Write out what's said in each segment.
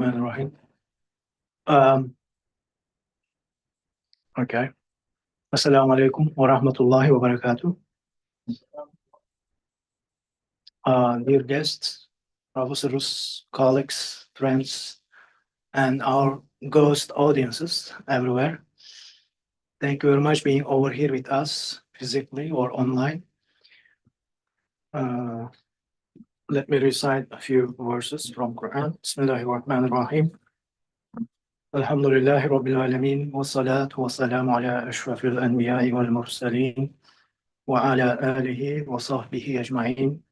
Bismillahirrahmanirrahim. Okay. Assalamu alaikum wa rahmatullahi wa barakatuh. Dear guests, professors, colleagues, friends, and our ghost audiences everywhere. Thank you very much being over here with us physically or online. Let me recite a few verses from Quran. Bismillahirrahmanirrahim. Alhamdulillahi Rabbil Alameen. Wa salatu wa salamu ala ashrafil anbiya'i wal mursaleen. وعلى آله وصحبه أجمعين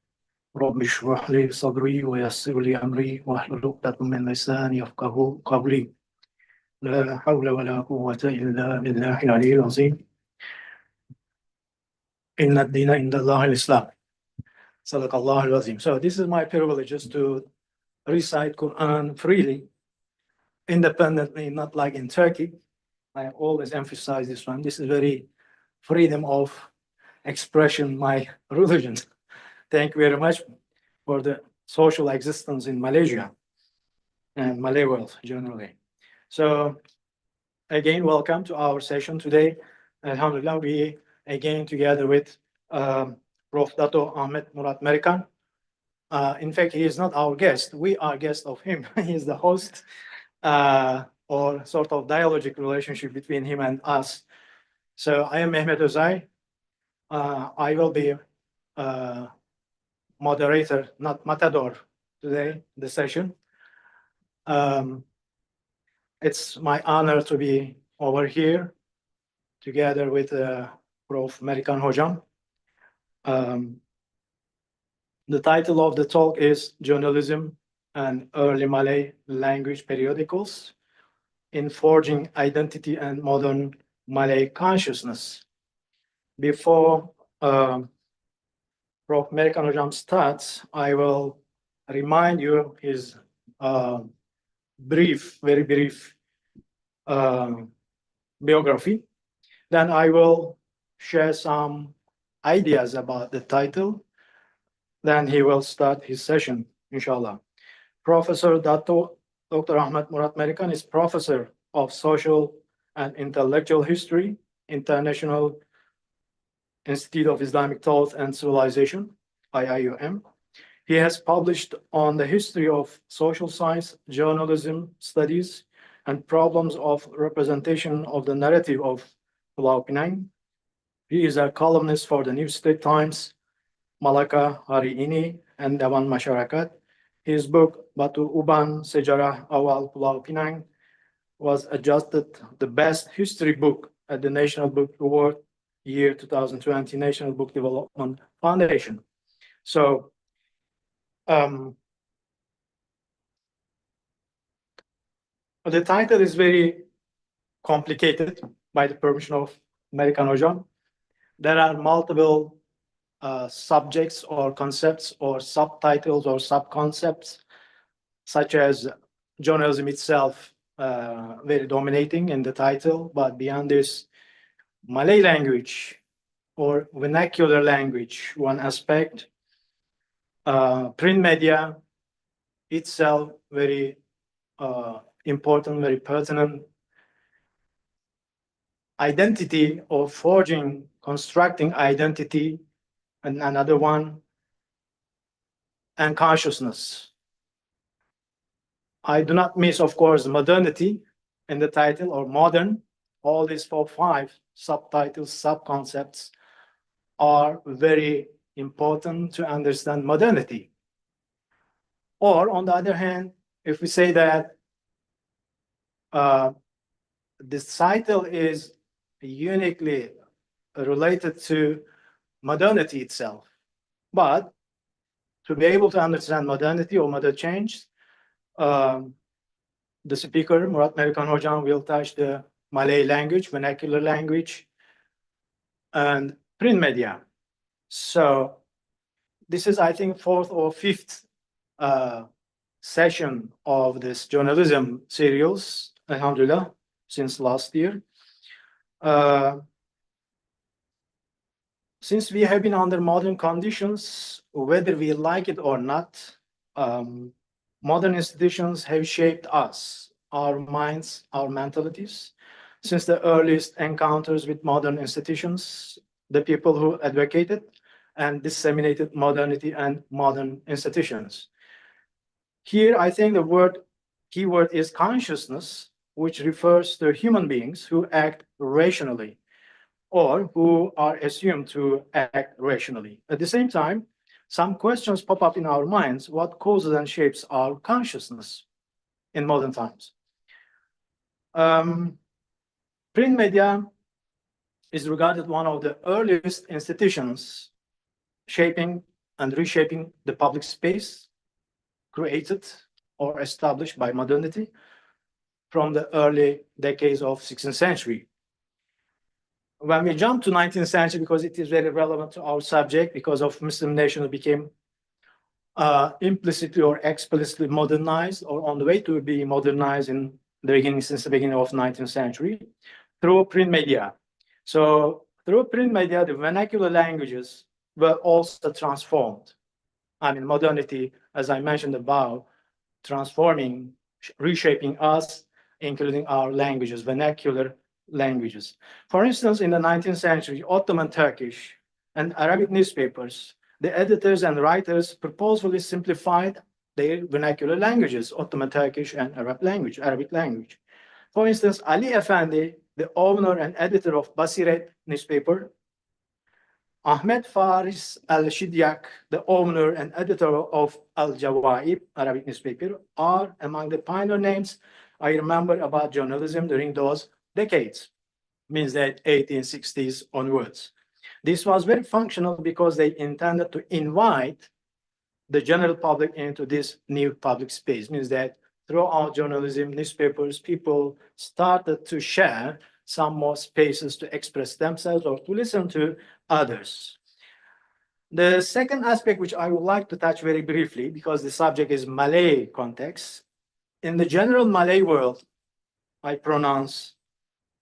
رب اشرح لي صدري ويسر لي أمري واحلل عقدة من لساني يفقهوا قولي لا حول ولا قوة إلا بالله العلي العظيم إن الدين عند الله الإسلام صدق الله العظيم. So this is my privilege just to recite Quran freely, independently, not like in Turkey. I always emphasize this one. This is very freedom of expression, my religion. Thank you very much for the social existence in Malaysia and Malay world generally. So again, welcome to our session today. Alhamdulillah, we again together with Prof. Dato Ahmed Murat Merikan. In fact, he is not our guest. We are guests of him. He is the host or sort of dialogic relationship between him and us. So I am Mehmet Özay. I will be moderator, not matador, today, the session. It's my honor to be over here together with Prof. Merikan Hocam. The title of the talk is Journalism and Early Malay Language Periodicals in Forging Identity and Modern Malay Consciousness. Before Prof. Merikan Hocam starts, I will remind you his very brief biography. Then I will share some ideas about the title. Then he will start his session, inshallah. Professor Dr. Ahmed Murat Merikan is Professor of Social and Intellectual History, International Institute of Islamic Thought and Civilization, IIUM. He has published on the history of social science, journalism studies, and problems of representation of the narrative of Pulau Pinang. He is a columnist for the New State Times, Malaka Hari Ini, and Dewan Masyarakat. His book, Batu Uban Sejarah Awal Pulau Pinang, was adjudged the best history book at the National Book Award year 2020 National Book Development Foundation. So, the title is very complicated by the permission of Merikan Hocam. There are multiple subjects or concepts or subtitles or sub-concepts, such as journalism itself, very dominating in the title, but beyond this, Malay language or vernacular language, one aspect, print media itself, very important, very pertinent, identity or forging, constructing identity, and another one, and consciousness. I do not miss, of course, modernity in the title or modern. All these 4-5 subtitles, sub-concepts are very important to understand modernity. Or on the other hand, if we say that this title is uniquely related to modernity itself, but to be able to understand modernity or modern change, the speaker, Murat Merikan Hocam, will touch the Malay language, vernacular language, and print media. So this is, I think, 4th or 5th session of this journalism series, alhamdulillah, since last year. Since we have been under modern conditions, whether we like it or not, Modern institutions have shaped us, our minds, our mentalities. Since the earliest encounters with modern institutions, the people who advocated and disseminated modernity and modern institutions. Here, I think the keyword is consciousness, which refers to human beings who act rationally or who are assumed to act rationally. At the same time, some questions pop up in our minds. What causes and shapes our consciousness in modern times? Print media is regarded one of the earliest institutions shaping and reshaping the public space created or established by modernity from the early decades of 16th century. When we jump to 19th century, because it is very relevant to our subject, because of Muslim nations became implicitly or explicitly modernized or on the way to be modernized in the beginning, since the beginning of 19th century, through print media. So through print media, the vernacular languages were also transformed. I mean, modernity, as I mentioned above, transforming, reshaping us, including our languages, vernacular languages. For instance, in the 19th century, Ottoman Turkish and Arabic newspapers, the editors and writers purposefully simplified their vernacular languages, Ottoman Turkish and Arabic language. For instance, Ali Effendi, the owner and editor of Basiret newspaper, Ahmed Faris Al-Shidyak, the owner and editor of Al-Jawaib, Arabic newspaper, are among the pioneer names I remember about journalism during those decades, means that 1860s onwards. This was very functional because they intended to invite the general public into this new public space, means that throughout journalism, newspapers, people started to share some more spaces to express themselves or to listen to others. The second aspect, which I would like to touch very briefly, because the subject is Malay context. In the general Malay world, I pronounce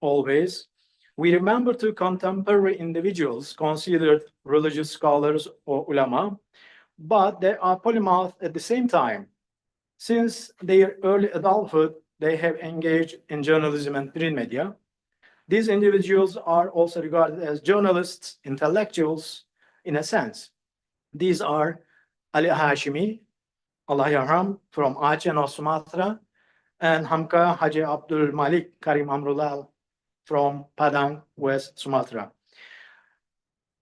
always, we remember two contemporary individuals considered religious scholars or ulama, but they are polymath at the same time. Since their early adulthood, they have engaged in journalism and print media. These individuals are also regarded as journalists, intellectuals, in a sense. These are Ali Hashimi, Allah Yarham, from Aceh, North Sumatra, and Hamka Haji Abdul Malik Karim Amrullah from Padang, West Sumatra.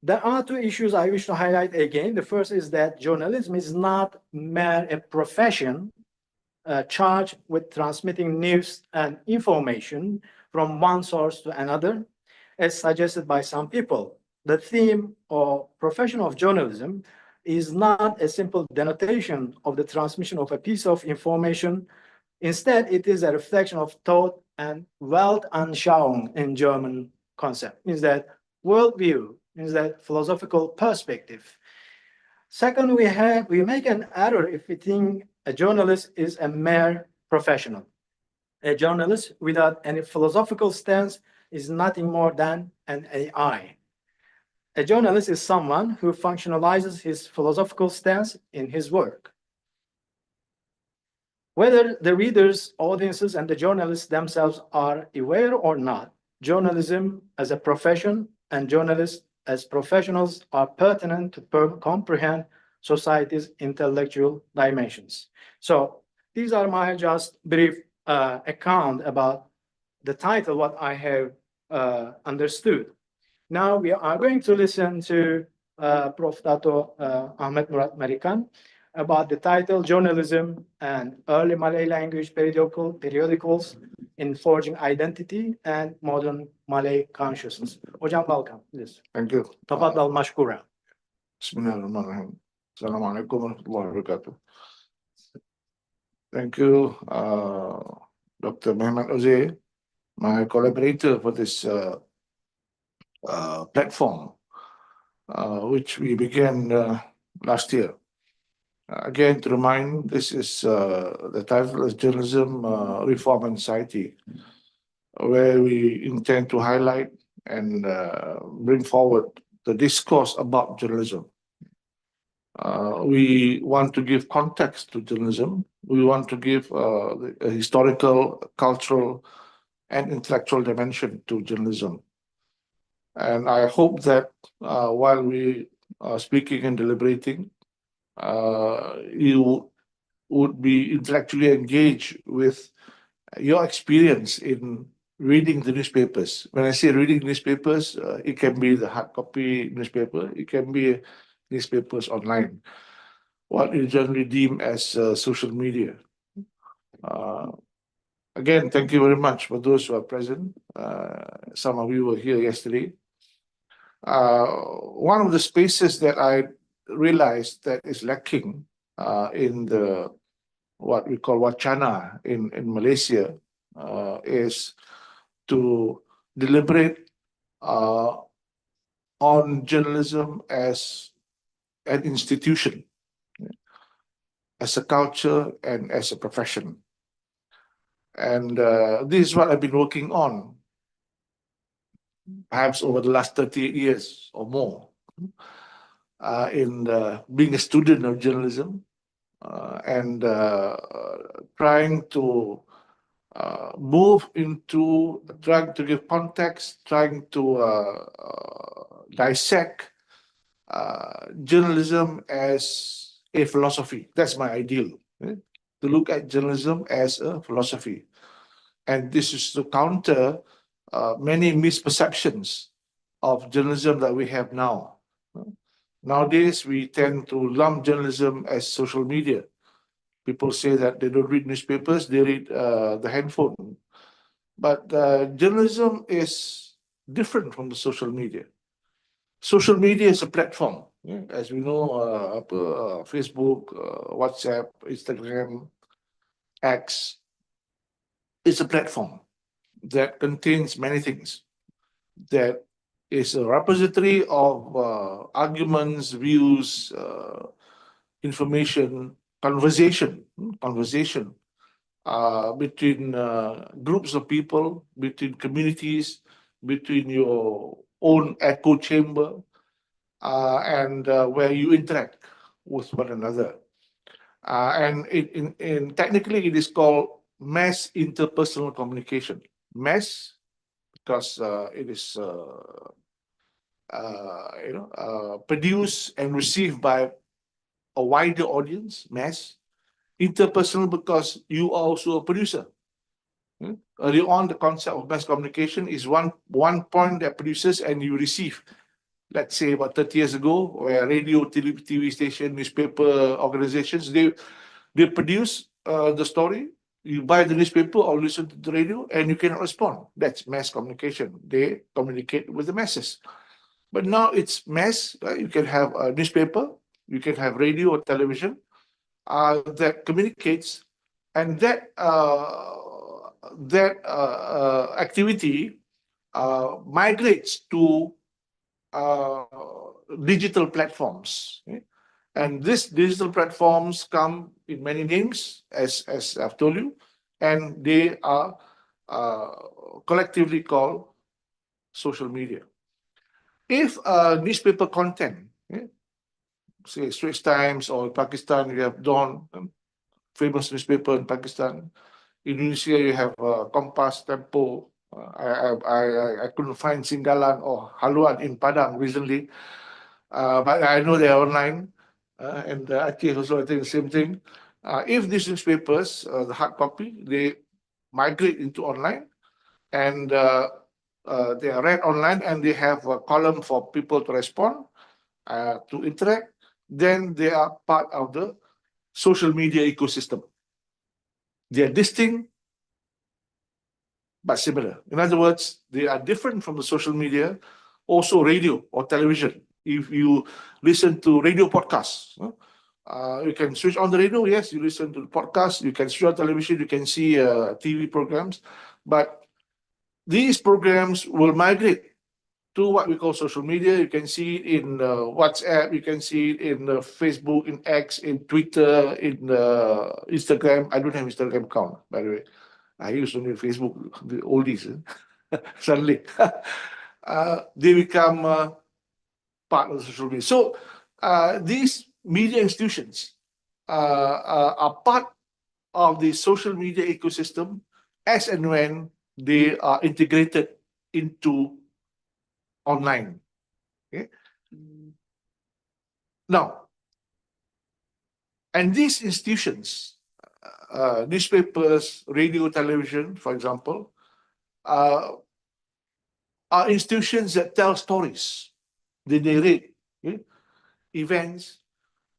There are two issues I wish to highlight again. The first is that journalism is not mere a profession charged with transmitting news and information from one source to another, as suggested by some people. The theme or profession of journalism is not a simple denotation of the transmission of a piece of information. Instead, it is a reflection of thought and Weltanschauung in German concept, means that worldview, means that philosophical perspective. Second, we make an error if we think a journalist is a mere professional. A journalist without any philosophical stance is nothing more than an AI. A journalist is someone who functionalizes his philosophical stance in his work. Whether the readers, audiences, and the journalists themselves are aware or not, journalism as a profession and journalists as professionals are pertinent to comprehend society's intellectual dimensions. So these are my just brief account about the title, what I have understood. Now we are going to listen to Prof. Dato Ahmed Murat Marikan about the title Journalism and Early Malay Language Periodicals in Forging Identity and Modern Malay Consciousness. Hocam, welcome. Please. Thank you. Tafaddal mashkura. Bismillahirrahmanirrahim. Assalamualaikum warahmatullahi wabarakatuh. Thank you, Dr. Muhammad Oze, my collaborator for this platform, which we began last year. Again, to remind, this is the title is Journalism, Reform and Society, where we intend to highlight and bring forward the discourse about journalism. We want to give context to journalism. We want to give a historical, cultural, and intellectual dimension to journalism. And I hope that while we are speaking and deliberating, you would be intellectually engaged with your experience in reading the newspapers. When I say reading newspapers, it can be the hard copy newspaper, it can be newspapers online, what we generally deem as social media. Uh, Again, thank you very much for those who are present. Some of you were here yesterday. One of the spaces that I realized that is lacking in the what we call wacana in Malaysia is to deliberate uh, on journalism as an institution, as a culture, and as a profession. And this is what I've been working on, perhaps over the last 38 years or more, in being a student of journalism and trying to move into trying to give context, trying to dissect journalism as a philosophy. That's my ideal, to look at journalism as a philosophy. And this is to counter many misperceptions of journalism that we have now. Nowadays, we tend to lump journalism as social media. People say that they don't read newspapers, they read the handphone. But journalism is different from the social media. Social media is a platform. As we know, Facebook, WhatsApp, Instagram, X is a platform that contains many things, that is a repository of arguments, views, information, conversation between groups of people, between communities, between your own echo chamber, and where you interact with one another. And technically, it is called mass interpersonal communication. Mass, because it is produced and received by a wider audience, mass. Interpersonal, because you are also a producer. Early on, the concept of mass communication is one point that produces and you receive. Let's say about 30 years ago, where radio, TV station, newspaper organizations, they produce the story. You buy the newspaper or listen to the radio, and you cannot respond. That's mass communication. They communicate with the masses. But now it's mass. You can have a newspaper, you can have radio or television that communicates, and that activity migrates to digital platforms. And these digital platforms come in many names, as I've told you, and they are collectively called social media. If newspaper content, say Straits Times, or Pakistan, you have Dawn, famous newspaper in Pakistan. Indonesia, you have Kompas, Tempo. I couldn't find Singgalan or Haluan in Padang recently, but I know they are online. And Aceh also, I think, the same thing. If these newspapers, the hard copy, they migrate into online, and they are read online, and they have a column for people to respond, to interact, then they are part of the social media ecosystem. They are distinct but similar. In other words, they are different from the social media, also radio or television. If you listen to radio podcasts, you can switch on the radio, yes, you listen to the podcast, you can switch on television, you can see TV programs, but these programs will migrate to what we call social media. You can see it in WhatsApp, you can see it in Facebook, in X, in Twitter, in Instagram. I don't have Instagram account, by the way. I used only Facebook, the oldies. Suddenly, they become part of the social media. So these media institutions are part of the social media ecosystem as and when they are integrated into online. Okay? Now, and these institutions, newspapers, radio, television, for example, uh, are institutions that tell stories. They narrate events,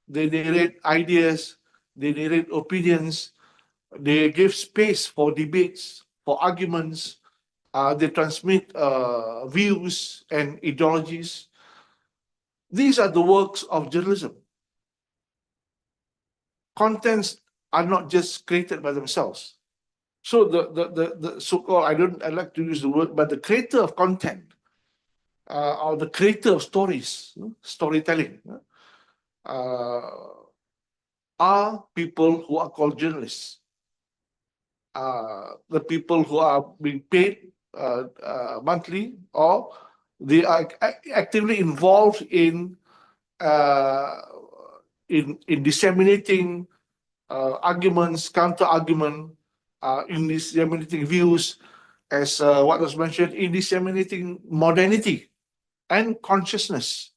they narrate ideas, they narrate opinions, they give space for debates, for arguments, they transmit views and ideologies. These are the works of journalism. Contents are not just created by themselves. So the so-called, I like to use the word, but the creator of content or the creator of stories, storytelling, uh, are people who are called journalists. The people who are being paid monthly, or they are actively involved uh, in disseminating arguments, counter argument, in disseminating views, as what was mentioned, in disseminating modernity and consciousness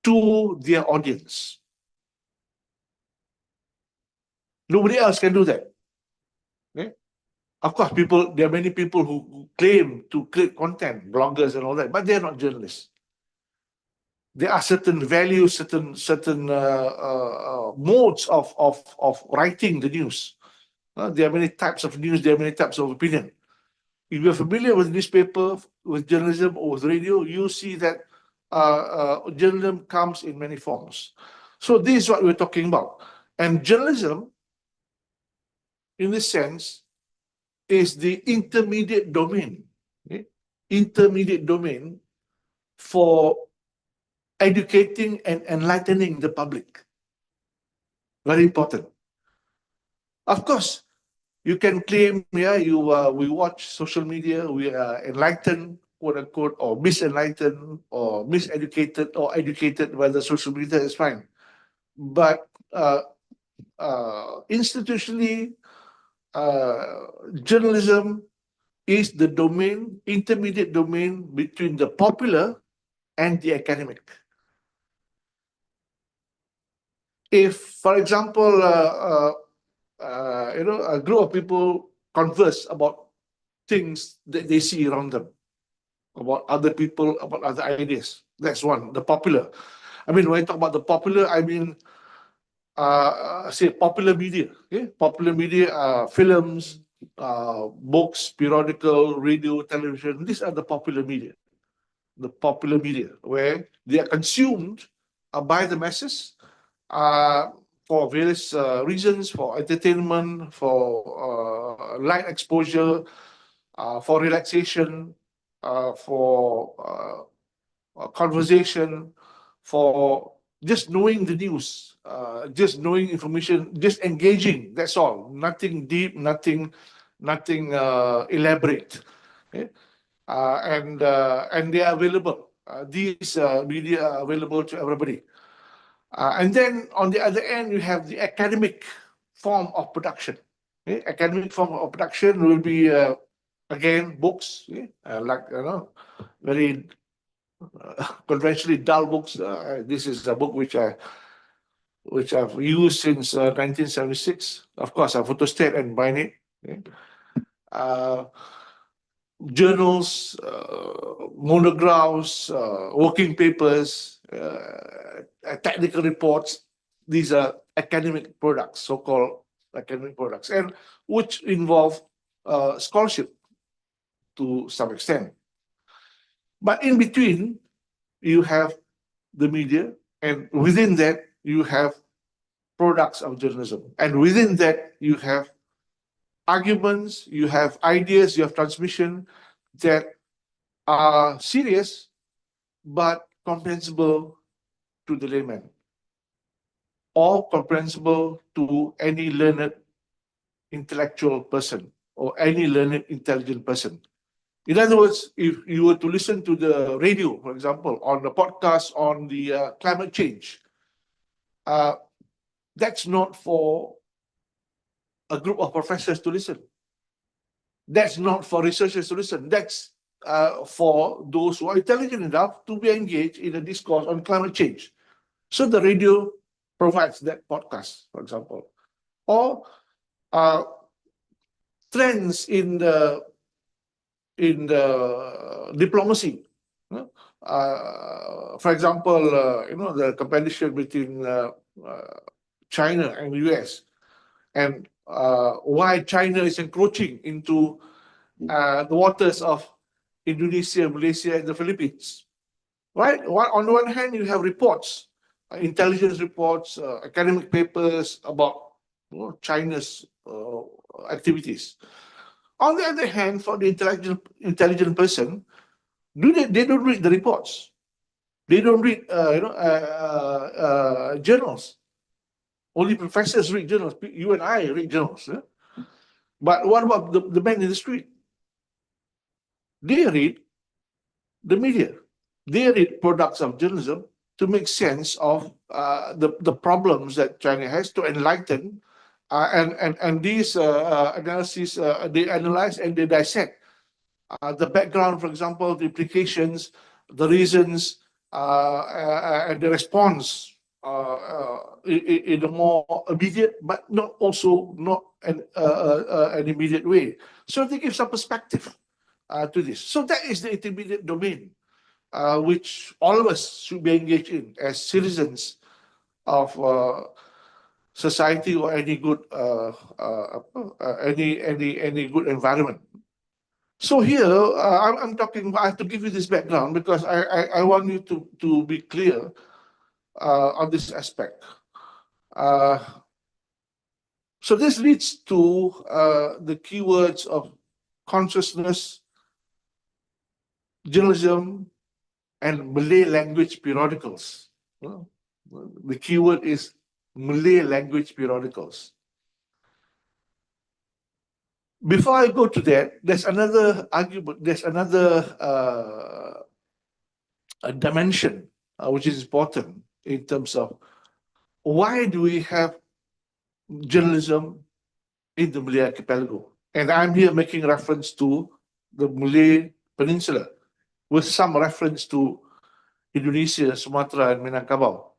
to their audience. Nobody else can do that. Okay? Of course, there are many people who claim to create content, bloggers and all that, but they're not journalists. There are certain values, certain modes of writing the news. There are many types of news, there are many types of opinion. If you're familiar with newspaper, with journalism, or with radio, you see that journalism comes in many forms. So this is what we're talking about. And journalism, in this sense, is the intermediate domain, okay? Intermediate domain for educating and enlightening the public. Very important. Of course, you can claim, yeah, we watch social media, we are enlightened, quote unquote, or misenlightened, or miseducated, or educated by the social media, is fine. But institutionally, journalism is the domain, intermediate domain between the popular and the academic. If, for example, a group of people converse about things that they see around them, about other people, about other ideas. That's one, the popular. I mean, when I talk about the popular, I mean, say popular media. Okay? Popular media, films, books, periodical, radio, television. These are the popular media. The popular media, where they are consumed by the masses for various reasons, for entertainment, for light exposure, for relaxation, for conversation, for just knowing the news, just knowing information, just engaging. That's all. Nothing deep, nothing elaborate. Okay? And they are available. These media are available to everybody. And then on the other end, you have the academic form of production. Okay? Academic form of production will be again books, okay? Like very conventionally dull books. This is a book which I've used since 1976. Of course, I photostat and bind it. Okay? Journals, monographs, working papers, technical reports. These are academic products, so-called academic products, and which involve scholarship to some extent. But in between, you have the media, and within that, you have products of journalism. And within that, you have arguments, you have ideas, you have transmission that are serious but comprehensible to the layman, or comprehensible to any learned intellectual person or any learned intelligent person. In other words, if you were to listen to the radio, for example, on the podcast on the climate change, that's not for a group of professors to listen. That's not for researchers to listen. That's for those who are intelligent enough to be engaged in a discourse on climate change. So the radio provides that podcast, for example, or trends in the diplomacy. For example, the competition between China and the US, and why China is encroaching into the waters of Indonesia, Malaysia, and the Philippines. Right? On the one hand, you have reports, intelligence reports, academic papers about China's activities. On the other hand, for the intelligent person, they don't read the reports. They don't read journals. Only professors read journals. You and I read journals. But what about the man in the street? They read the media. They read products of journalism to make sense of the problems that China has, to enlighten, and these analyses, they analyze and they dissect the background, for example, the implications, the reasons, and the response in a more immediate, but not an immediate way. So they give some perspective to this. So that is the intermediate domain, which all of us should be engaged in as citizens of society or any good any good environment. So here, I'm talking. I have to give you this background because I want you to be clear on this aspect. So this leads to the keywords of consciousness, journalism, and Malay language periodicals. The keyword is Malay language periodicals. Before I go to that, there's another argument, there's another dimension which is important in terms of why do we have journalism in the Malay archipelago? And I'm here making reference to the Malay Peninsula with some reference to Indonesia, Sumatra, and Minangkabau,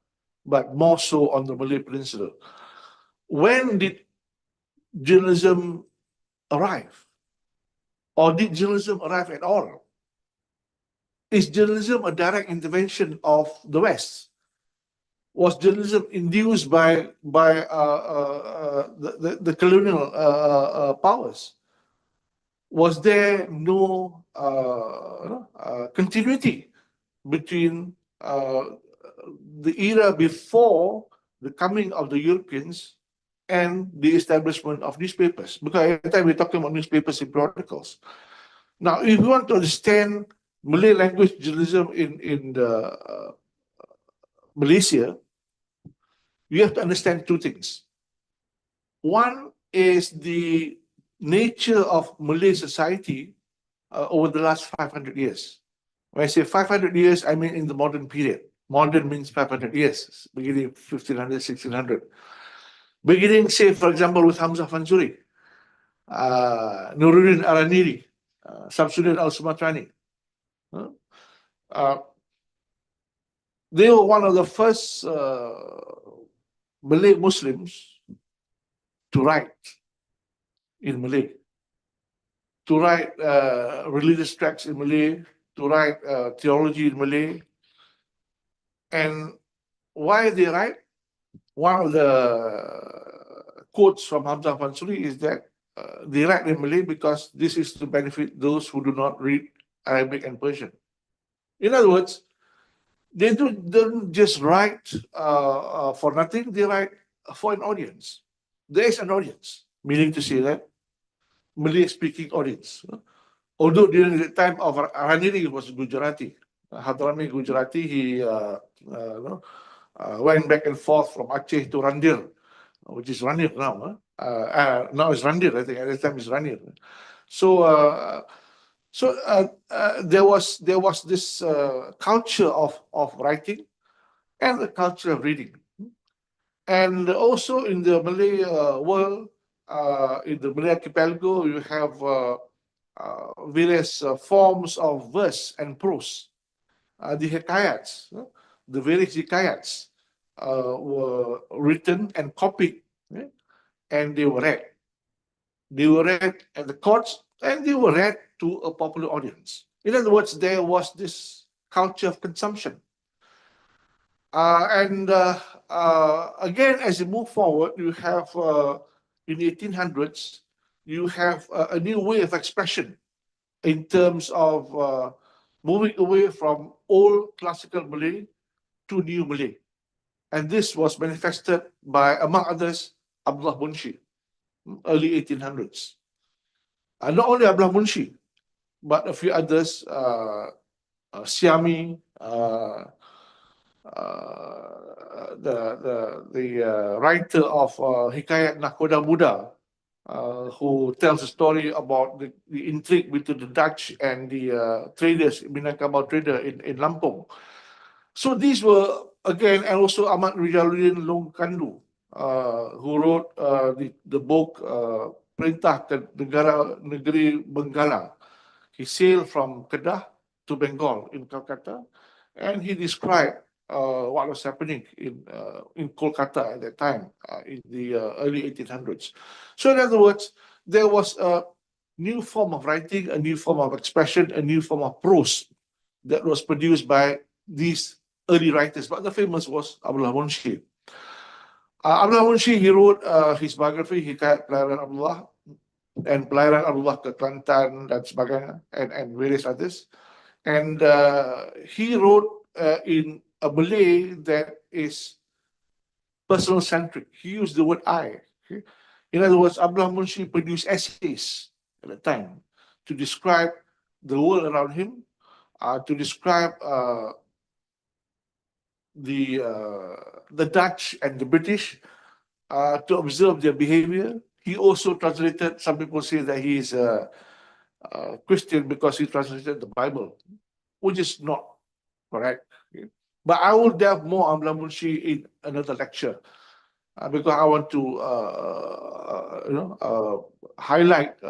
but more so on the Malay Peninsula. When did journalism arrive? Or did journalism arrive at all? Is journalism a direct intervention of the West? Was journalism induced by the colonial powers? Was there no continuity between the era before the coming of the Europeans and the establishment of newspapers? Because at the time we're talking about newspapers and periodicals. Now, if you want to understand Malay language journalism in Malaysia, you have to understand two things. One is the nature of Malay society over the last 500 years. When I say 500 years, I mean in the modern period. Modern means 500 years, beginning 1500, 1600. Beginning, say, for example, with Hamzah Fansuri, Nuruddin Araniri, Samsudin Al-Sumatrani. They were one of the first Malay Muslims to write in Malay, to write religious tracts in Malay, to write theology in Malay. And why they write? One of the quotes from Hamzah Fansuri is that they write in Malay because this is to benefit those who do not read Arabic and Persian. In other words, they don't just write for nothing, they write for an audience. There is an audience, meaning to say that Malay-speaking audience. Although during the time of Araniri was Gujarati, Hadrami Gujarati, he went back and forth from Aceh to Randir, which is Ranir now. Now it's Randir, I think. At the time it's Ranir. So, there was this culture of writing and the culture of reading. And also in the Malay world, in the Malay archipelago, you have various forms of verse and prose. The hikayats, the various hikayats were written and copied, and they were read. They were read at the courts and they were read to a popular audience. In other words, there was this culture of consumption. And again, as you move forward, you have in the 1800s, you have a new way of expression in terms of moving away from old classical Malay to new Malay. And this was manifested by, among others, Abdullah Munshi, early 1800s. Not only Abdullah Munshi, but a few others, Siami, the writer of Hikayat Nakoda Muda, who tells a story about the intrigue between the Dutch and the traders, Minangkabau trader in Lampung. So these were, again, and also Ahmad Rijaluddin Longkandu, who wrote the book Perintah ke Negeri Benggala. He sailed from Kedah to Bengal in Calcutta, and he described what was happening in Kolkata at that time, in the early 1800s. So in other words, there was a new form of writing, a new form of expression, a new form of prose that was produced by these early writers, but the famous was Abdullah Munshi. Abdullah Munshi, he wrote his biography, Hikayat Pelayaran Abdullah, and Pelayaran Abdullah ke Kelantan dan sebagainya, and various others. And he wrote in a Malay that is personal centric. He used the word I. Okay? In other words, Abdullah Munshi produced essays at the time to describe the world around him, to describe the Dutch and the British, to observe their behavior. He also translated, some people say that he is a Christian because he translated the Bible, which is not correct. Okay? But I will delve more on Abdullah Munshi in another lecture, because I want to highlight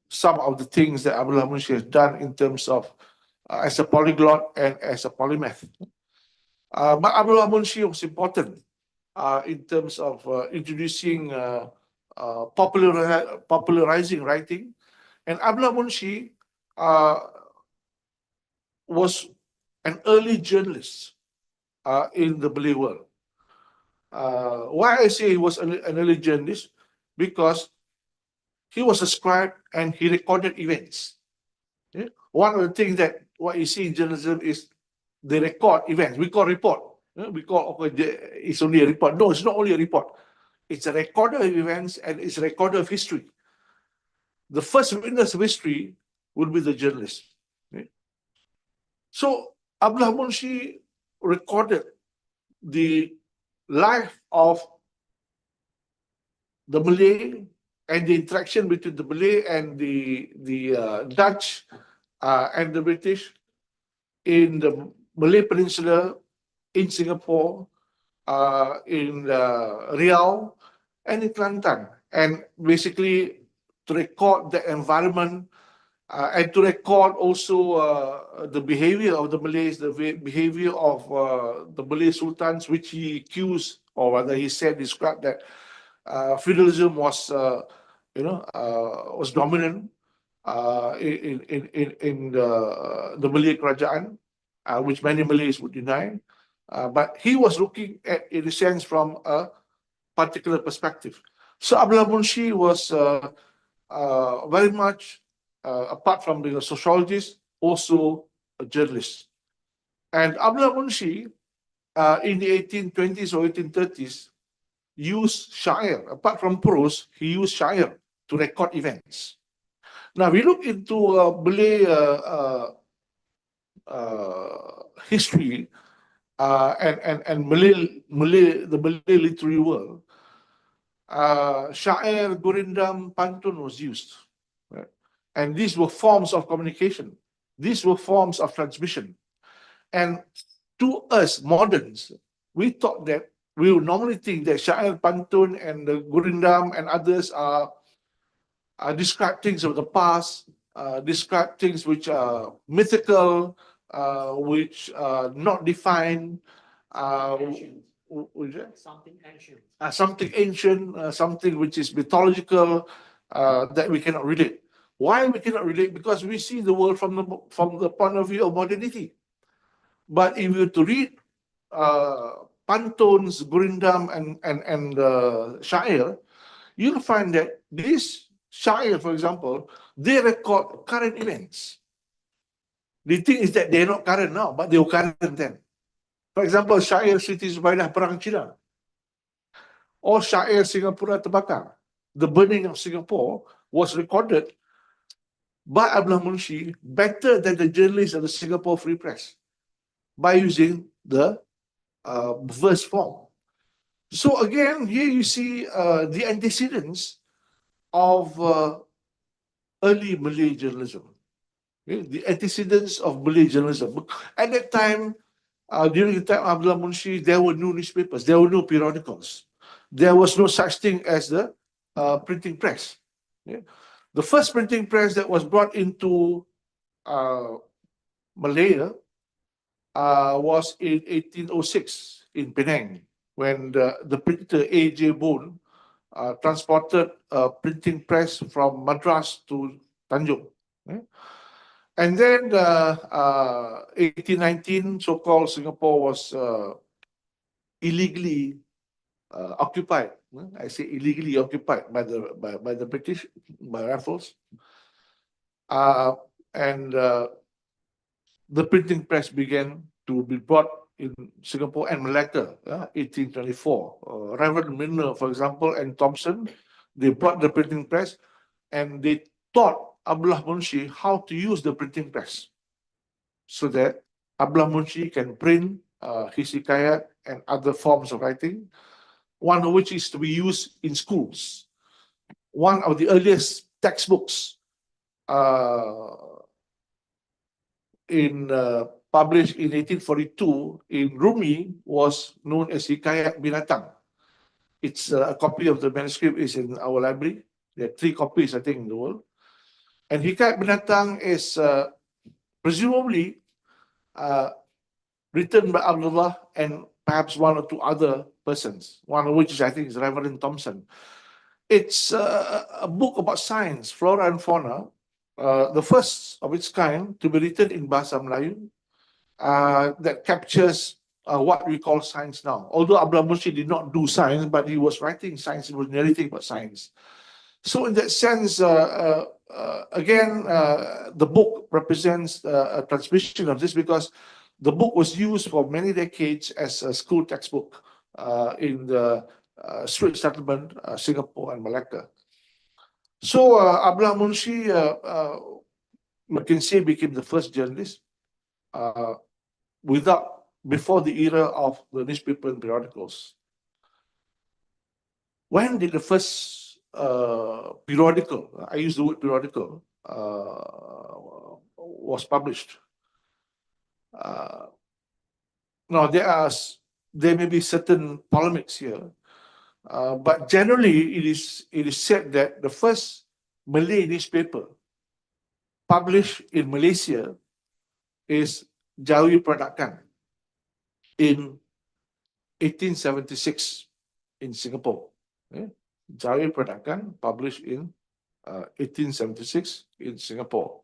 some of the things that Abdullah Munshi has done in terms of as a polyglot and as a polymath. But Abdullah Munshi was important in terms of introducing popularizing writing. And Abdullah Munshi was an early journalist in the Malay world. Why I say he was an early journalist? Because he was a scribe and he recorded events. Yeah? One of the things that what you see in journalism is they record events. We call report. We call, okay, it's only a report. No, it's not only a report. It's a recorder of events and it's a recorder of history. The first witness of history would be the journalist. Okay? So Abdullah Munshi recorded the life of the Malay and the interaction between the Malay and the Dutch and the British in the Malay Peninsula, in Singapore, in Riau, and in Kelantan. And basically to record the environment and to record also the behavior of the Malays, the behavior of the Malay sultans, which he accused, or rather he said, described that feudalism was, was dominant in the Malay Kerajaan, which many Malays would deny. But he was looking at it, in a sense, from a particular perspective. So Abdullah Munshi was very much, apart from being a sociologist, also a journalist. And Abdullah Munshi, in the 1820s or 1830s, used shair. Apart from prose, he used shair to record events. Now, we look into Malay history and the Malay literary world. Syair, gurindam, pantun was used. Right? And these were forms of communication. These were forms of transmission. And to us, moderns, we thought that we would normally think that Syair Pantun and the Gurindam and others are describe things of the past, describe things which are mythical, which are not defined, uh, Something ancient. something ancient, something which is mythological, that we cannot relate. Why we cannot relate? Because we see the world from the point of view of modernity. But if you were to read Pantones, Gurindam, and Syair, you'll find that these Syair, for example, they record current events. The thing is that they're not current now, but they were current then. For example, Syair Siti Zubaidah Perang Cina, or Syair Singapura Terbakar. The burning of Singapore was recorded by Abdullah Munshi better than the journalists of the Singapore Free Press by using the verse form. So again, here you see the antecedents of early Malay journalism. Okay? The antecedents of Malay journalism. At that time, during the time of Abdullah Munshi, there were no newspapers, there were no periodicals. There was no such thing as the printing press. Okay? The first printing press that was brought into Malaya was in 1806 in Penang, when the printer A.J. Bone transported a printing press from Madras to Tanjung. Okay? And then 1819, so-called Singapore was illegally occupied. I say illegally occupied by the British, by Raffles. And the printing press began to be brought in Singapore and Malacca, 1824. Reverend Milner, for example, and Thompson, they brought the printing press and they taught Abdullah Munshi how to use the printing press so that Abdullah Munshi can print his hikayat and other forms of writing, one of which is to be used in schools. One of the earliest textbooks published in 1842 in Rumi was known as Hikayat Binatang. It's a copy of the manuscript is in our library. There are 3 copies, I think, in the world. And Hikayat Binatang is presumably written by Abdullah and perhaps 1 or 2 other persons, one of which I think is Reverend Thompson. It's a book about science, flora and fauna, the first of its kind to be written in Bahasa Melayu, that captures what we call science now. Although Abdullah Munshi did not do science, but he was writing science, he was narrating about science. So in that sense, again, the book represents a transmission of this, because the book was used for many decades as a school textbook in the Straits Settlement, Singapore and Malacca. So Abdullah Munshi, you can say, became the first journalist before the era of the newspaper and periodicals. When did the first periodical, I use the word periodical, was published? Now there may be certain polemics here, but generally it is said that the first Malay newspaper published in Malaysia is Jawi Peranakan in 1876 in Singapore. Okay? Jawi Peranakan published in 1876 in Singapore.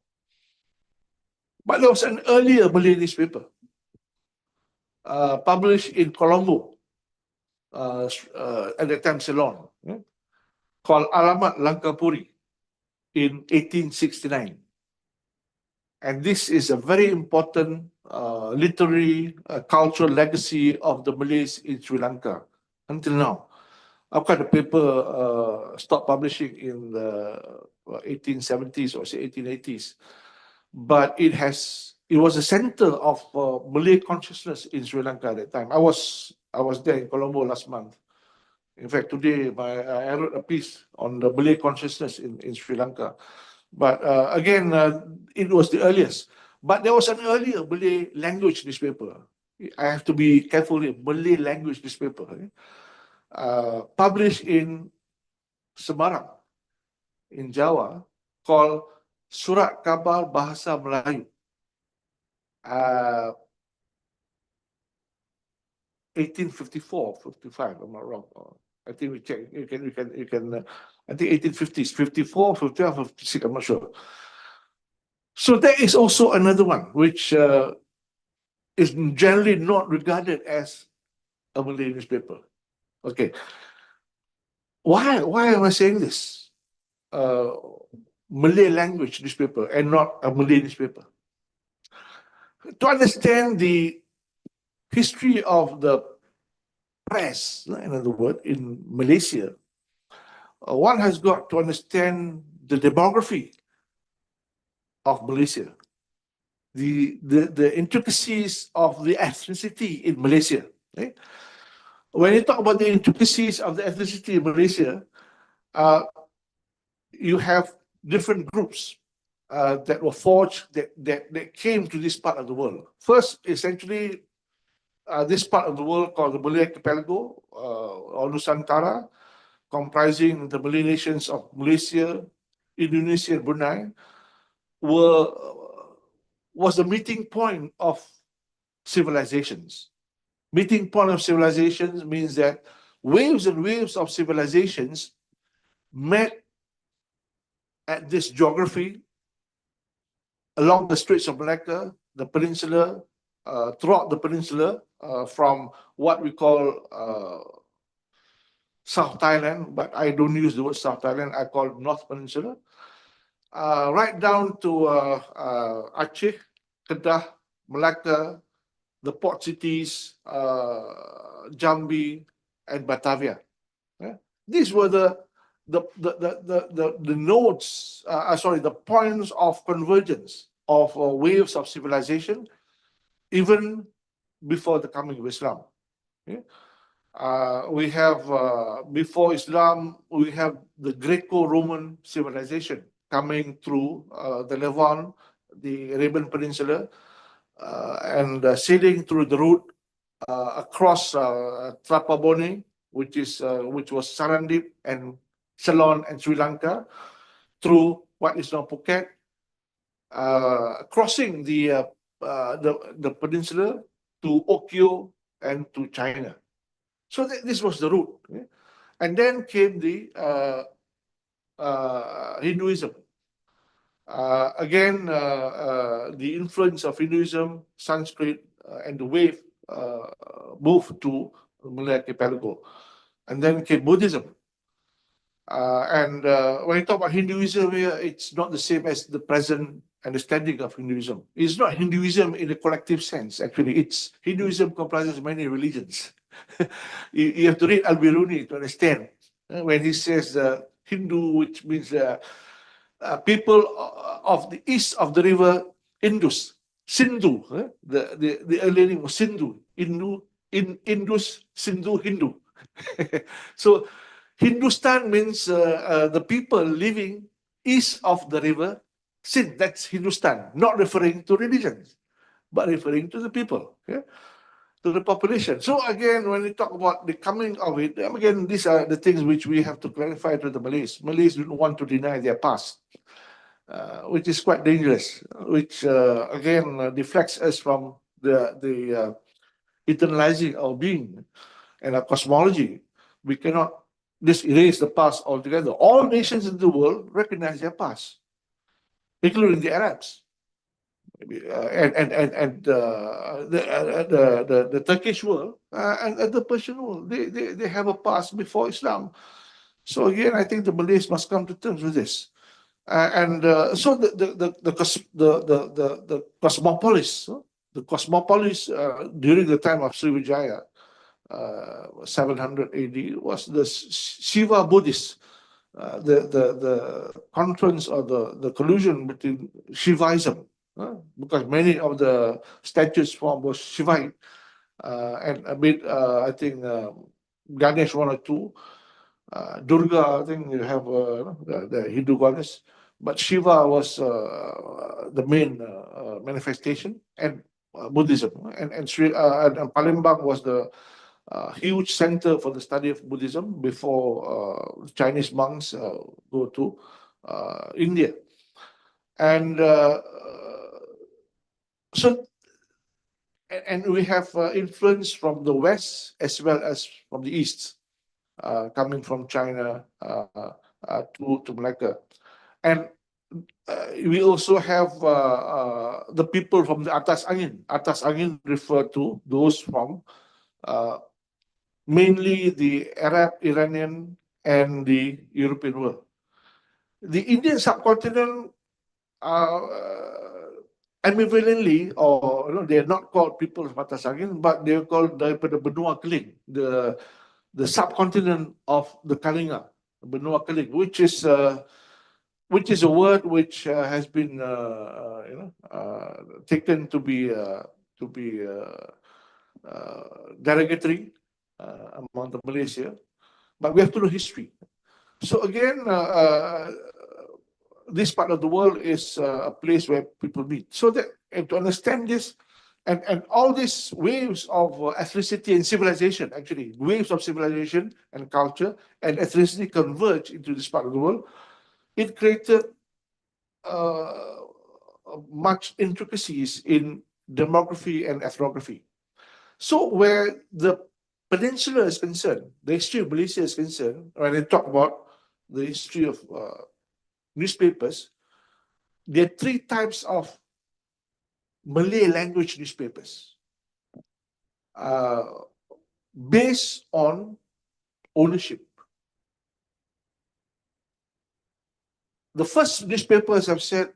But there was an earlier Malay newspaper published in Colombo, at that time Ceylon, called Alamat Langkapuri in 1869. And this is a very important literary, cultural legacy of the Malays in Sri Lanka until now. Of course, the paper stopped publishing in the 1870s or say 1880s, but it was a center of Malay consciousness in Sri Lanka at that time. I was there in Colombo last month. In fact, today I wrote a piece on the Malay consciousness in Sri Lanka. But again, it was the earliest. But there was an earlier Malay language newspaper I have to be careful here, Malay language newspaper, published in Semarang, in Jawa, called Surat Kabar Bahasa Melayu. 1854, 55, I'm not wrong. I think we check, you can, I think 1850s, 54, 55, 56, I'm not sure. So there is also another one, which is generally not regarded as a Malay newspaper. Okay. Why am I saying this? Malay language newspaper and not a Malay newspaper. To understand the history of the press, in other words, in Malaysia, one has got to understand the demography of Malaysia, the intricacies of the ethnicity in Malaysia. Okay? When you talk about the intricacies of the ethnicity in Malaysia, you have different groups that were forged that came to this part of the world. First, essentially, this part of the world called the Malay Archipelago or Nusantara, comprising the Malay nations of Malaysia, Indonesia, and Brunei, was the meeting point of civilizations. Meeting point of civilizations means that waves and waves of civilizations met at this geography along the Straits of Malacca, the peninsula, throughout the peninsula, from what we call South Thailand, but I don't use the word South Thailand, I call it North Peninsula, right down to Aceh, Kedah, Malacca, the port cities, Jambi, and Batavia. Yeah? These were the nodes, the points of convergence of waves of civilization, even before the coming of Islam. Okay? We have, before Islam, we have the Greco-Roman civilization coming through the Levant, the Arabian Peninsula, and sailing through the route across Trapabone, which was Sarandip and Ceylon and Sri Lanka, through what is now Phuket, crossing the peninsula to Okyo and to China. So this was the route. Okay? And then came the Hinduism. Again, the influence of Hinduism, Sanskrit, and the wave moved to the Malay Archipelago. And then came Buddhism. And when you talk about Hinduism here, it's not the same as the present understanding of Hinduism. It's not Hinduism in a collective sense, actually. It's Hinduism comprises many religions. You have to read Al-Biruni to understand. When he says Hindu, which means people of the east of the river Indus, Sindhu, the earlier name was Sindhu, Indus, Sindhu, Hindu. So Hindustan means the people living east of the river Sindh. That's Hindustan, not referring to religions, but referring to the people, to the population. So again, when we talk about the coming of it, again, these are the things which we have to clarify to the Malays. Malays don't want to deny their past, which is quite dangerous, which again deflects us from the internalizing our being and our cosmology. We cannot just erase the past altogether. All nations in the world recognize their past, including the Arabs. And the Turkish world and the Persian world, they have a past before Islam. So again, I think the Malays must come to terms with this. So the cosmopolis, during the time of Srivijaya, 700 AD, was the Shiva Buddhists, the conference or the collusion between Shivaism, because many of the statues formed was Shivite, and a bit, I think, Ganesh one or two, Durga, I think you have the Hindu goddess, but Shiva was the main manifestation, and Buddhism, and Palembang was the huge center for the study of Buddhism before Chinese monks go to India. And so, and we have influence from the West as well as from the East, coming from China to Malacca. And we also have the people from the Atas Angin. Atas Angin refer to those from mainly the Arab, Iranian, and the European world. The Indian subcontinent, ambivalently, or they are not called people from Atas Angin, but they are called daripada benua keling, the subcontinent of the Kalinga, benua keling, which is a word which has been taken to be derogatory among the Malaysia, but we have to know history. So again, this part of the world is a place where people meet. So that, and to understand this, and all these waves of ethnicity and civilization, actually, waves of civilization and culture and ethnicity converge into this part of the world, it created much intricacies in demography and ethnography. So where the peninsula is concerned, the history of Malaysia is concerned, when I talk about the history of newspapers, there are three types of Malay language newspapers based on ownership. The first newspaper, as I've said,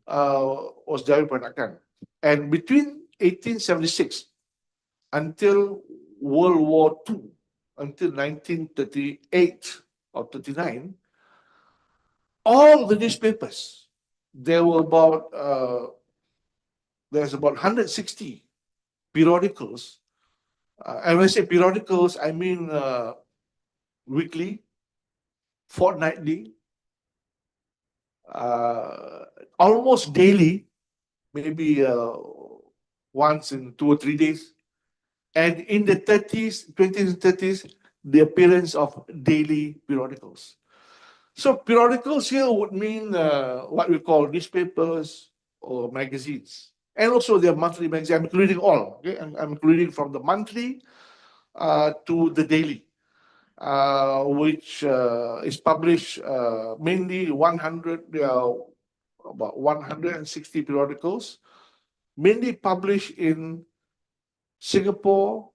was Jaya Peranakan. And between 1876 until World War II, until 1938 or 39, all the newspapers, there were there's about 160 periodicals. And when I say periodicals, I mean weekly, fortnightly, almost daily, maybe once in 2 or 3 days. And in the 30s, 20s and 30s, the appearance of daily periodicals. So periodicals here would mean what we call newspapers or magazines. And also their monthly magazines. I'm including all. Okay? I'm including from the monthly to the daily, which is published mainly about 160 periodicals, mainly published in Singapore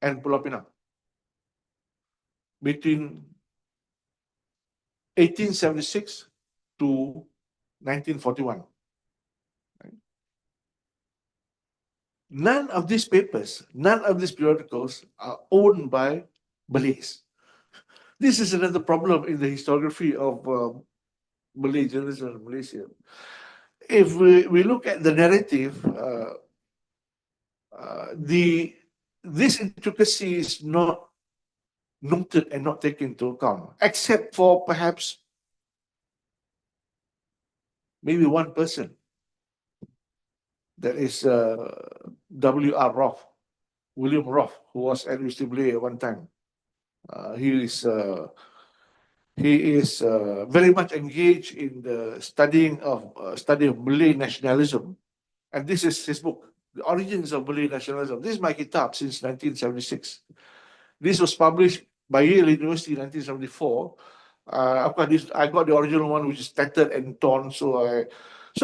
and Pulau Pinang between 1876 to 1941. None of these papers, none of these periodicals are owned by Malays. This is another problem in the historiography of Malay journalism in Malaysia. If we look at the narrative, this intricacy is not noted and not taken into account, except for perhaps maybe one person. That is W.R. Roth, William Roth, who was at UCLA at one time. He is very much engaged in the study of Malay nationalism, and this is his book, The Origins of Malay Nationalism. This is my kitab since 1976. This was published by Yale University in 1974. Of course, I got the original one, which is tattered and torn. So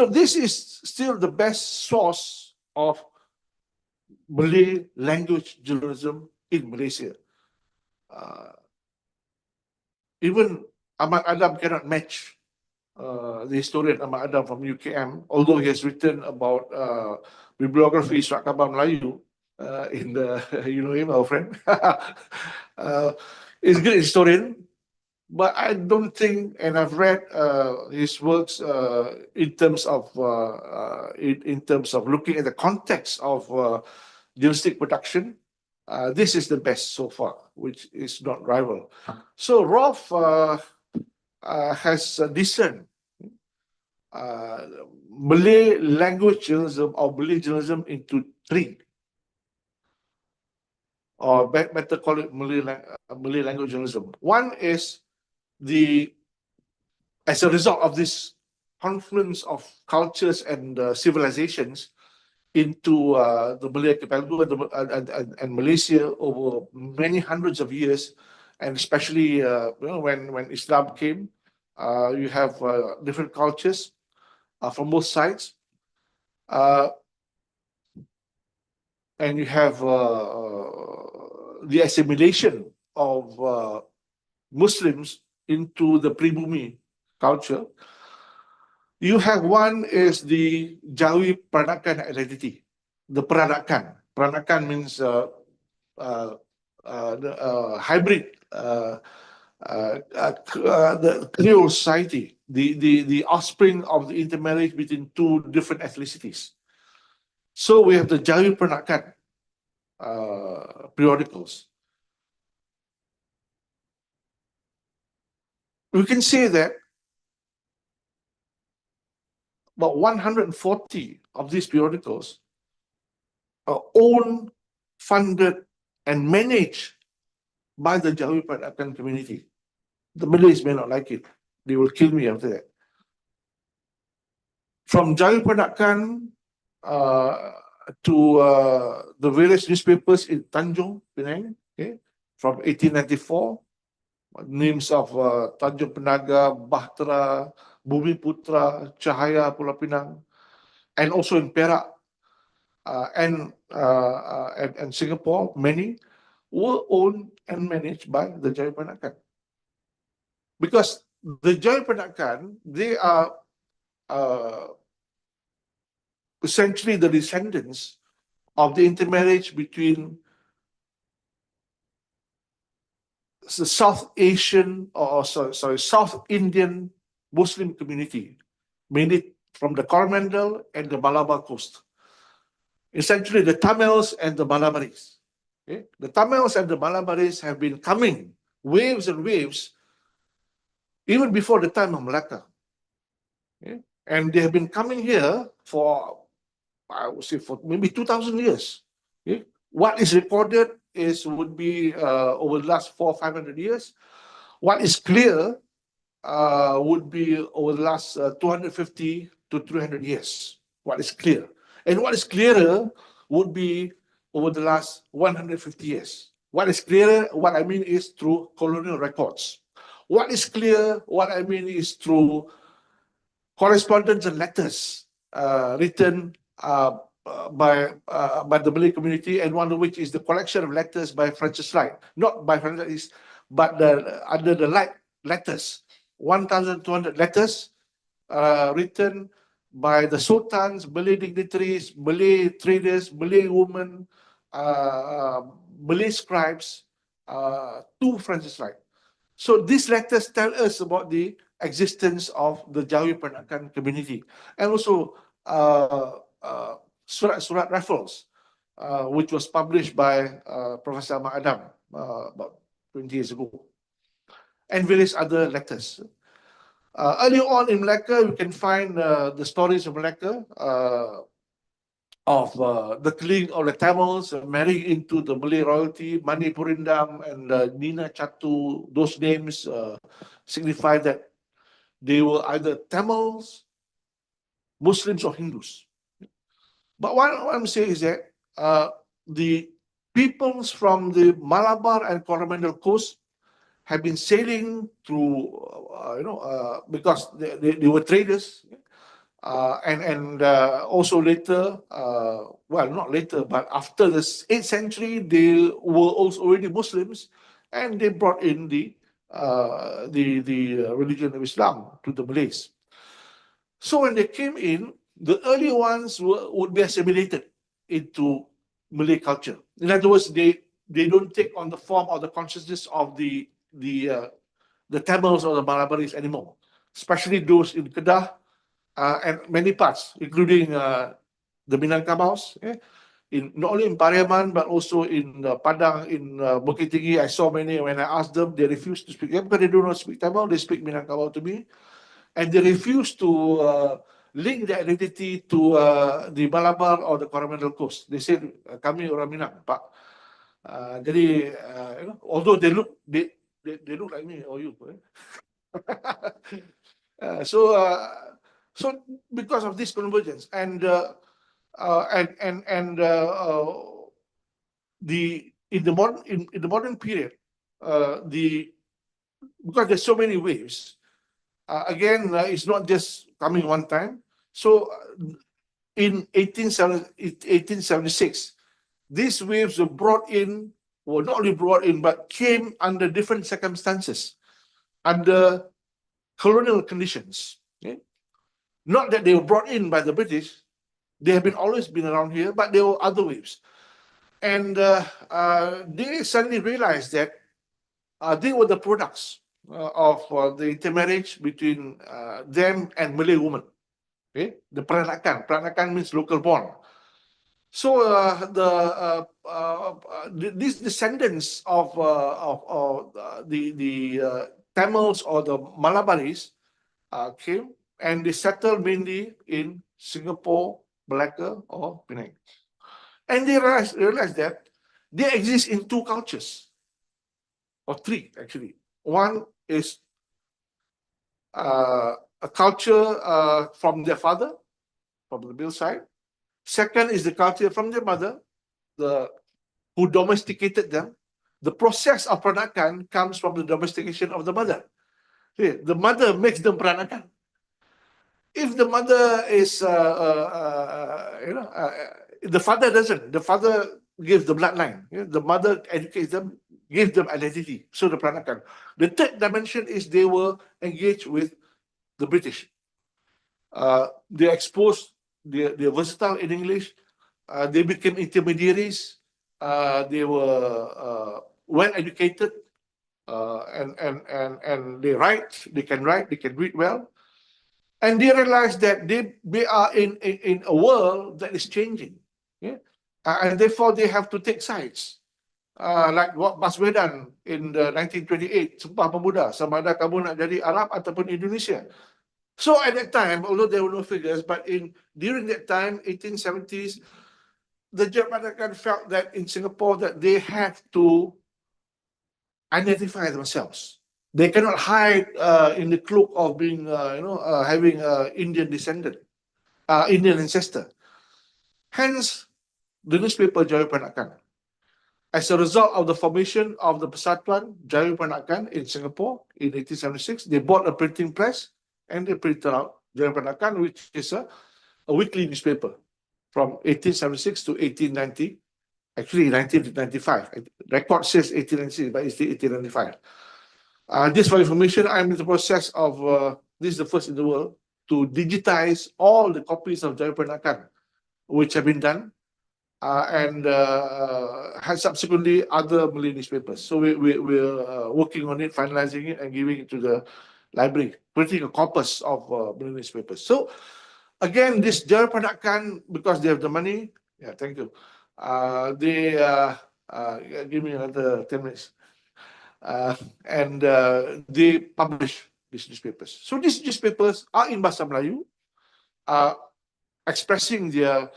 this is still the best source of Malay language journalism in Malaysia. Even Ahmad Adam cannot match the historian Ahmad Adam from UKM, although he has written about bibliography Surat Khabar Melayu in the, you know him, our friend. He's a great historian, but I don't think, and I've read his works in terms of looking at the context of journalistic production. This is the best so far, which is not rival. So Roth has discerned Malay language journalism or Malay journalism into three, or better call it Malay language journalism. One is as a result of this confluence of cultures and civilizations into the Malay archipelago and Malaysia over many hundreds of years, and especially when Islam came, you have different cultures from both sides, and you have the assimilation of Muslims into the Pribumi culture. You have one is the Jawi Peranakan identity. The Peranakan means the hybrid, the Creole society, the offspring of the intermarriage between two different ethnicities. So we have the Jawi Peranakan periodicals. We can say that about 140 of these periodicals are owned, funded, and managed by the Jawi Peranakan community. The Malays may not like it. They will kill me after that. From Jawi Peranakan to the various newspapers in Tanjung Pinang, okay, from 1894, names of Tanjung Penaga, Bahtera, Bumi Putra, Cahaya, Pulau Pinang, and also in Perak and Singapore, many were owned and managed by the Jawi Peranakan. Because the Jawi Peranakan, they are essentially the descendants of the intermarriage between the South Asian, South Indian Muslim community, mainly from the Coromandel and the Malabar coast. Essentially, the Tamils and the Malabaris. Okay? The Tamils and the Malabaris have been coming waves and waves even before the time of Malacca. Okay? And they have been coming here for, I would say, for maybe 2,000 years. Okay? What is recorded would be over the last 400 or 500 years. What is clear would be over the last 250 to 300 years. What is clear? And what is clearer would be over the last 150 years. What is clearer, what I mean is through colonial records. What is clear, what I mean is through correspondence and letters written by the Malay community, and one of which is the collection of letters by Francis Light, not by Francis, but under the Light letters, 1,200 letters written by the sultans, Malay dignitaries, Malay traders, Malay women, Malay scribes to Francis Light. So these letters tell us about the existence of the Jawi Peranakan community, and also Surat Raffles, which was published by Professor Ahmad Adam about 20 years ago, and various other letters. Earlier on in Malacca, we can find the stories of Malacca of the killing of the Tamils, marrying into the Malay royalty, Mani Purindam and Nina Chatu. Those names signify that they were either Tamils, Muslims, or Hindus. But what I'm saying is that the peoples from the Malabar and Coromandel coast have been sailing through, because they were traders, and also later, well, not later, but after the 8th century, they were also already Muslims, and they brought in the religion of Islam to the Malays. So when they came in, the early ones would be assimilated into Malay culture. In other words, they don't take on the form or the consciousness of the Tamils or the Malabaris anymore, especially those in Kedah and many parts, including the Minangkabaus, not only in Pariaman, but also in Padang, in Bukit Tinggi. I saw many, when I asked them, they refused to speak because they do not speak Tamil, they speak Minangkabau to me. and they refused to link their identity to the Malabar or the Coromandel Coast. They said, kami orang Minang, Pak. Jadi, although they look like me or you. So because of this convergence and in the modern period, because there's so many waves. Again, it's not just coming one time. So in 1876, these waves were brought in, well, not only brought in, but came under different circumstances, under colonial conditions. Okay? Not that they were brought in by the British, they have always been around here, but there were other waves. And they suddenly realized that they were the products of the intermarriage between them and Malay women. Okay? The peranakan. Peranakan means local born. So these descendants of the Tamils or the Malabaris came and they settled mainly in Singapore, Malacca, or Penang. And they realized that they exist in two cultures, or three actually. One is a culture from their father, from the male side. Second is the culture from their mother, who domesticated them. The process of peranakan comes from the domestication of the mother. Okay, the mother makes them peranakan. If the mother is, the father doesn't. The father gives the bloodline. The mother educates them, gives them identity. So the peranakan. The third dimension is they were engaged with the British. They exposed, they're versatile in English. They became intermediaries. They were well educated, and they can write, they can read well. And they realize that they are in a world that is changing. Yeah? And therefore they have to take sides. Like what Baswedan in the 1928, Sumpah Pemuda, sama ada kamu nak jadi Arab ataupun Indonesia. So at that time, although there were no figures, but during that time, 1870s, the Jepanakan felt that in Singapore that they had to identify themselves. They cannot hide in the cloak of being, having Indian descendant, Indian ancestor. Hence, the newspaper Jawi Peranakan. As a result of the formation of the Persatuan Jawi Peranakan in Singapore in 1876, they bought a printing press and they printed out Jawi Peranakan, which is a weekly newspaper from 1876 to 1890. Actually, 1995. Record says 1896, but it's 1895. Just for information, I'm in the process of, this is the first in the world, to digitize all the copies of Jawi Peranakan, which have been done, and has subsequently other Malay newspapers. So we're working on it, finalizing it, and giving it to the library, printing a corpus of Malay newspapers. So again, this Jawi Peranakan, because they have the money, yeah, thank you. They give me another 10 minutes. And they publish these newspapers. So these newspapers are in Bahasa Melayu, expressing their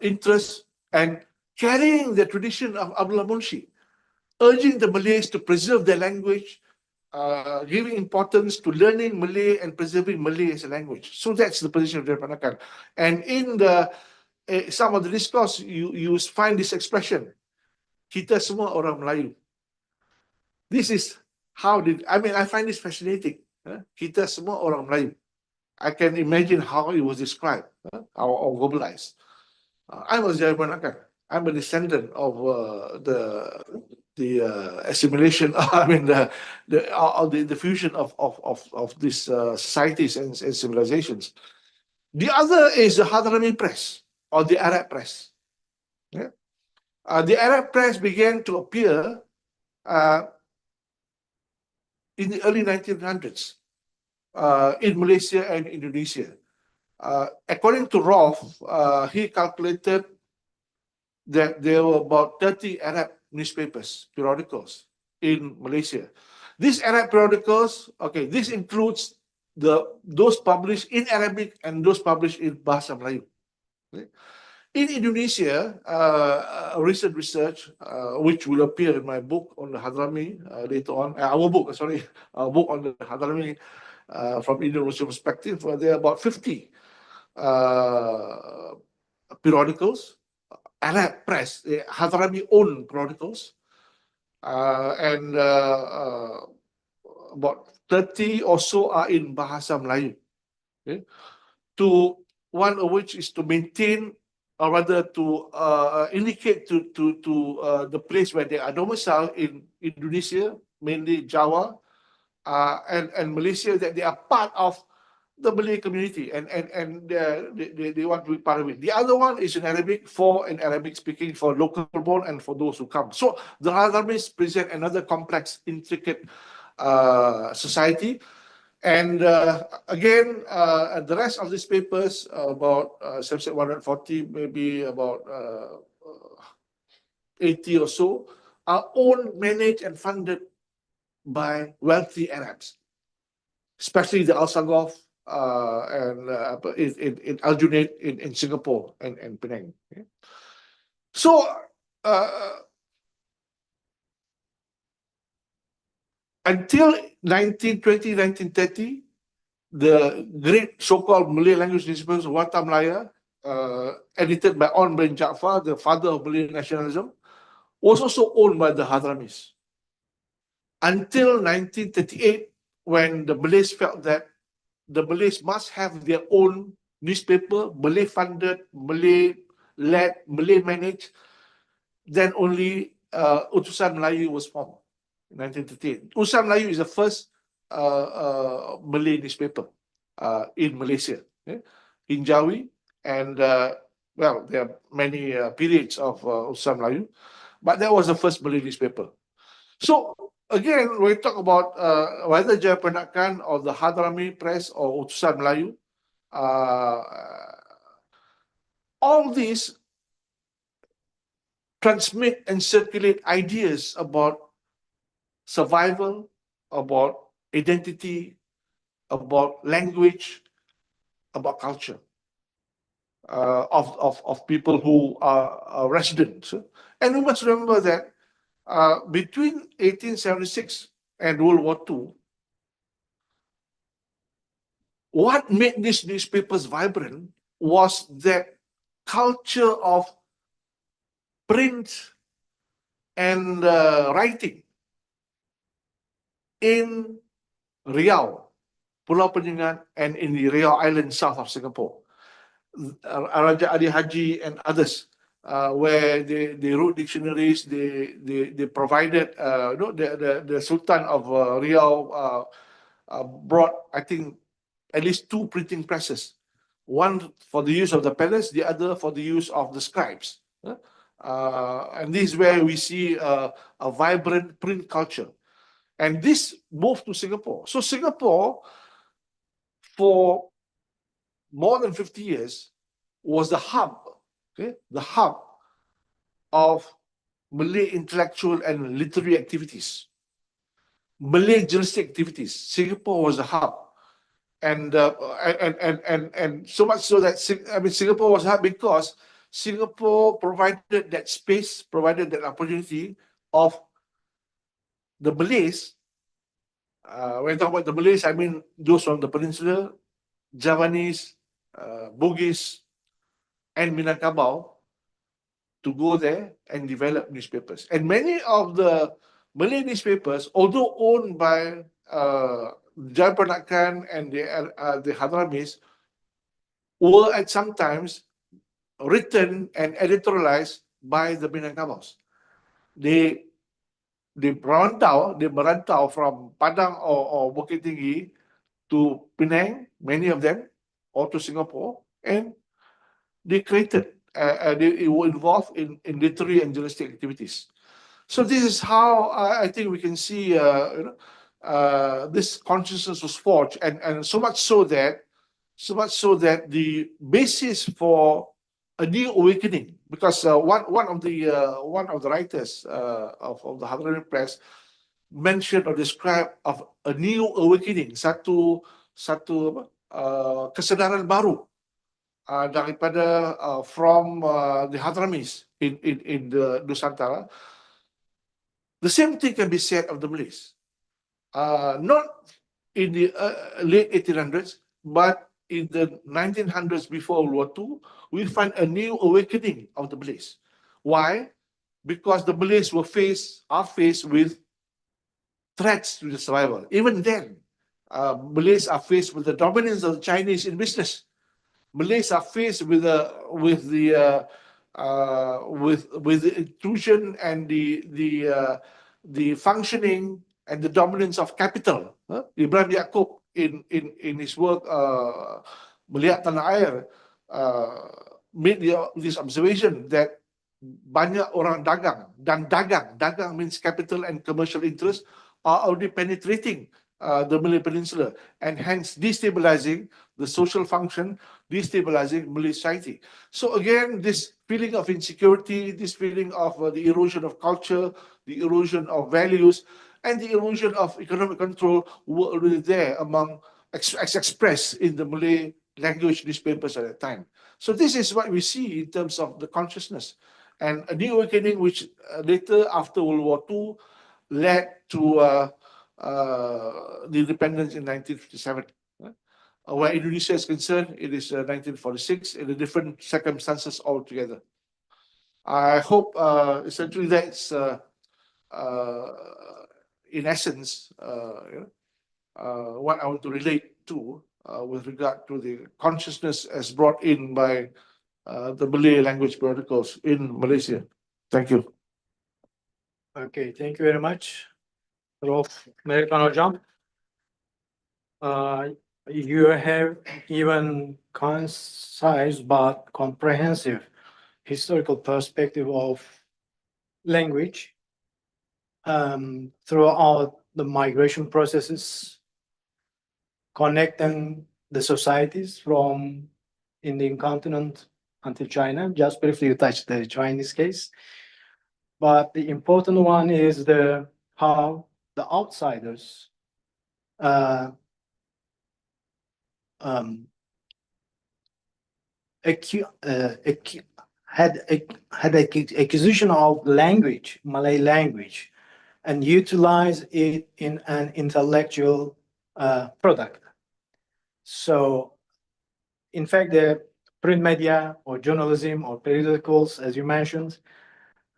interest and carrying the tradition of Abdullah Munshi, urging the Malays to preserve their language, giving importance to learning Malay and preserving Malay as a language. So that's the position of Jawi Peranakan. And in some of the discourse, you find this expression, kita semua orang Melayu. This is how I find this fascinating. Kita semua orang Melayu. I can imagine how it was described or verbalized. I was Jawi Peranakan. I'm a descendant of the assimilation. The fusion of these societies and civilizations. The other is the Hadrami press or the Arab press. Yeah? The Arab press began to appear in the early 1900s in Malaysia and Indonesia. According to Rolf, he calculated that there were about 30 Arab newspapers, periodicals in Malaysia. These Arab periodicals, this includes those published in Arabic and those published in Bahasa Melayu. Okay. In Indonesia, recent research, which will appear in my book on the Hadrami later on, our book, sorry, our book on the Hadrami from Indonesian perspective, there are about 50 periodicals, Arab press, Hadrami owned periodicals, and about 30 or so are in Bahasa Melayu. Okay? To one of which is to maintain, or rather to indicate to the place where they are domiciled in Indonesia, mainly Java, and Malaysia, that they are part of the Malay community, and they want to be part of it. The other one is in Arabic, for in Arabic speaking, for local born and for those who come. So the Hadramis present another complex, intricate society. And again, the rest of these papers, about 140, maybe about 80 or so, are owned, managed, and funded by wealthy Arabs, especially the Al Sagaf and in Al Junaid in Singapore and Penang. Okay? So until 1920, 1930, the great so-called Malay language newspapers, Warta Melayu, edited by On bin Jaafar, the father of Malay nationalism, was also owned by the Hadramis. Until 1938, when the Malays felt that the Malays must have their own newspaper, Malay funded, Malay led, Malay managed, then only Utusan Melayu was formed in 1938. Utusan Melayu is the first Malay newspaper in Malaysia, in Jawi, and well, there are many periods of Utusan Melayu, but that was the first Malay newspaper. So again, when we talk about whether Jaya Peranakan or the Hadrami Press or Utusan Melayu, all these transmit and circulate ideas about survival, about identity, about language, about culture of people who are residents. And we must remember that between 1876 and World War II, what made these newspapers vibrant was that culture of print and writing in Riau, Pulau Peningan, and in the Riau Island, south of Singapore. Raja Adi Haji and others, where they wrote dictionaries, they provided, the Sultan of Riau brought, I think, at least 2 printing presses, one for the use of the palace, the other for the use of the scribes. And this is where we see a vibrant print culture. And this moved to Singapore. So Singapore, for more than 50 years, was the hub, the hub of Malay intellectual and literary activities, Malay journalistic activities. Singapore was the hub. And so much so that Singapore was hard because Singapore provided that space, provided that opportunity of the Malays. When I talk about the Malays, I mean those from the peninsula, Javanese, Bugis, and Minangkabau, to go there and develop newspapers. And many of the Malay newspapers, although owned by Jaya Peranakan and the Hadramis, were at sometimes written and editorialized by the Minangkabaus. They merantau from Padang or Bukit Tinggi to Penang, many of them, or to Singapore, and they created, they were involved in literary and journalistic activities. So this is how I think we can see this consciousness was forged, and so much so that the basis for a new awakening, because one of the writers of the Hadrami Press mentioned or described of a new awakening, satu satu kesedaran baru daripada from the Hadramis in the Nusantara. The same thing can be said of the Malays. Not in the late 1800s, but in the 1900s before World War II, we find a new awakening of the Malays. Why? Because the Malays are faced with threats to the survival. Even then, Malays are faced with the dominance of the Chinese in business. Malays are faced with the intrusion and the functioning and the dominance of capital. Ibrahim Yaakob in his work Melihat Tanah Air made this observation that banyak orang dagang, dan dagang means capital and commercial interest, are already penetrating the Malay Peninsula and hence destabilizing the social function, destabilizing Malay society. So again, this feeling of insecurity, this feeling of the erosion of culture, the erosion of values, and the erosion of economic control were already there among expressed in the Malay language newspapers at that time. So this is what we see in terms of the consciousness. And a new awakening which later after World War II led to the independence in 1957. Where Indonesia is concerned, it is 1946 in a different circumstances altogether. I hope essentially that's in essence what I want to relate to with regard to the consciousness as brought in by the Malay language periodicals in Malaysia. Thank you. Okay, thank you very much, Prof. American Hocam. You have even concise but comprehensive historical perspective of language throughout the migration processes, connecting the societies from Indian continent until China. Just briefly, you touched the Chinese case. But the important one is how the outsiders had acquisition of language, Malay language, and utilize it in an intellectual product. So, in fact, the print media or journalism or periodicals, as you mentioned,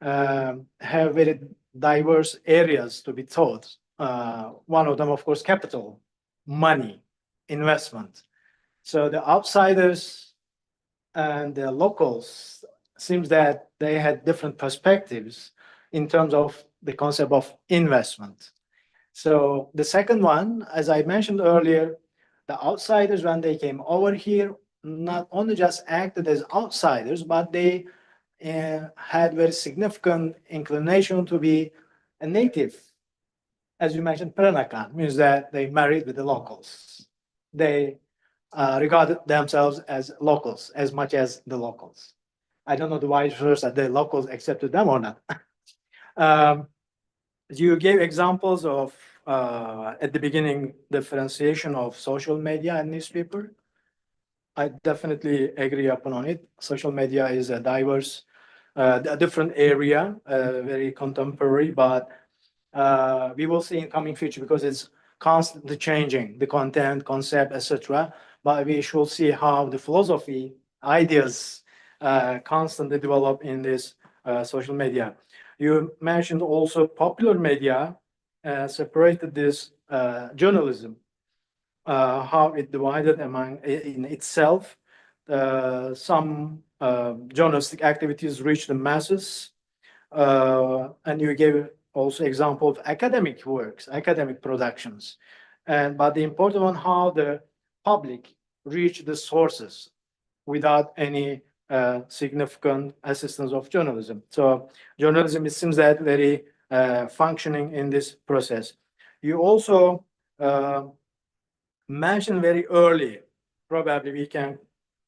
have very diverse areas to be taught. One of them, of course, capital, money, investment. So the outsiders and the locals seems that they had different perspectives in terms of the concept of investment. So the second one, as I mentioned earlier, the outsiders, when they came over here, not only just acted as outsiders, but they had very significant inclination to be a native. As you mentioned, Peranakan means that they married with the locals. They regarded themselves as locals as much as the locals. I don't know the vice versa, the locals accepted them or not. You gave examples of, at the beginning, differentiation of social media and newspaper. I definitely agree upon it. Social media is a diverse, a different area, very contemporary, but we will see in coming future because it's constantly changing, the content, concept, etc. But we should see how the philosophy, ideas constantly develop in this social media. You mentioned also popular media separated this journalism, how it divided among in itself. Some journalistic activities reach the masses, and you gave also example of academic works, academic productions, but the important one, how the public reach the sources without any significant assistance of journalism. So journalism, it seems that very functioning in this process. You also mentioned very early, probably we can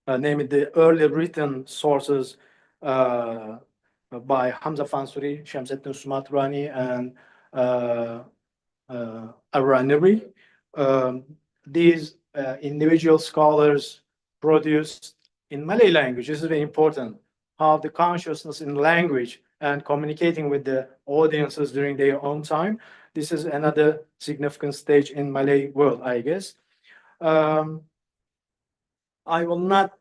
name it the early written sources by Hamza Fansuri, Shamseddin Sumatrani, and Araniri. These individual scholars produced in Malay language. This is very important. How the consciousness in language and communicating with the audiences during their own time. This is another significant stage in Malay world, I guess. I will not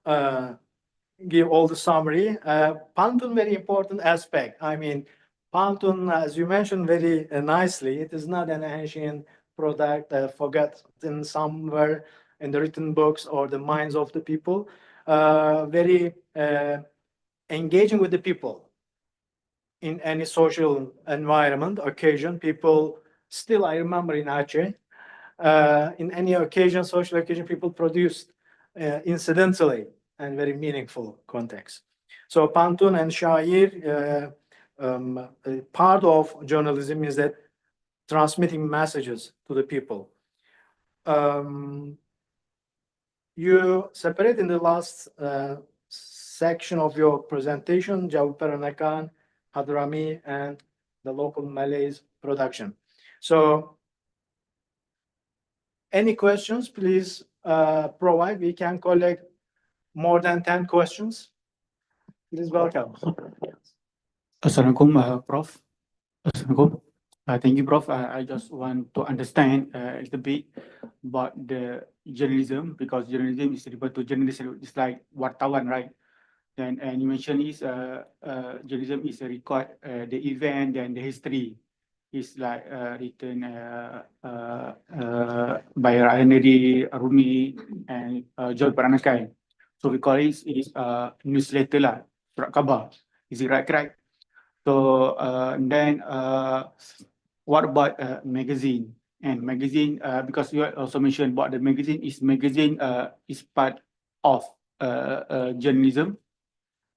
give all the summary. Pantun, very important aspect. I mean, Pantun, as you mentioned very nicely, it is not an ancient product forgotten somewhere in the written books or the minds of the people. Very engaging with the people in any social environment, occasion. People still, I remember in Aceh, in any occasion, social occasion, people produced incidentally and very meaningful context. So Pantun and Shair, part of journalism is that transmitting messages to the people. You separate in the last section of your presentation, Jawa Peranakan, Hadrami, and the local Malays production. So any questions, please provide. We can collect more than 10 questions. Please welcome. Assalamualaikum, Prof. Assalamualaikum. Thank you, Prof. I just want to understand a little bit about the journalism, because journalism is referred to journalism. It's like wartawan, right? And you mentioned is journalism is a record the event and the history is like written by Rayanadi, Arumi, and John Peranakan. So we call it is newsletter lah, surat khabar. Is it right? Correct? So and then what about magazine? And magazine, because you also mentioned about the magazine is part of journalism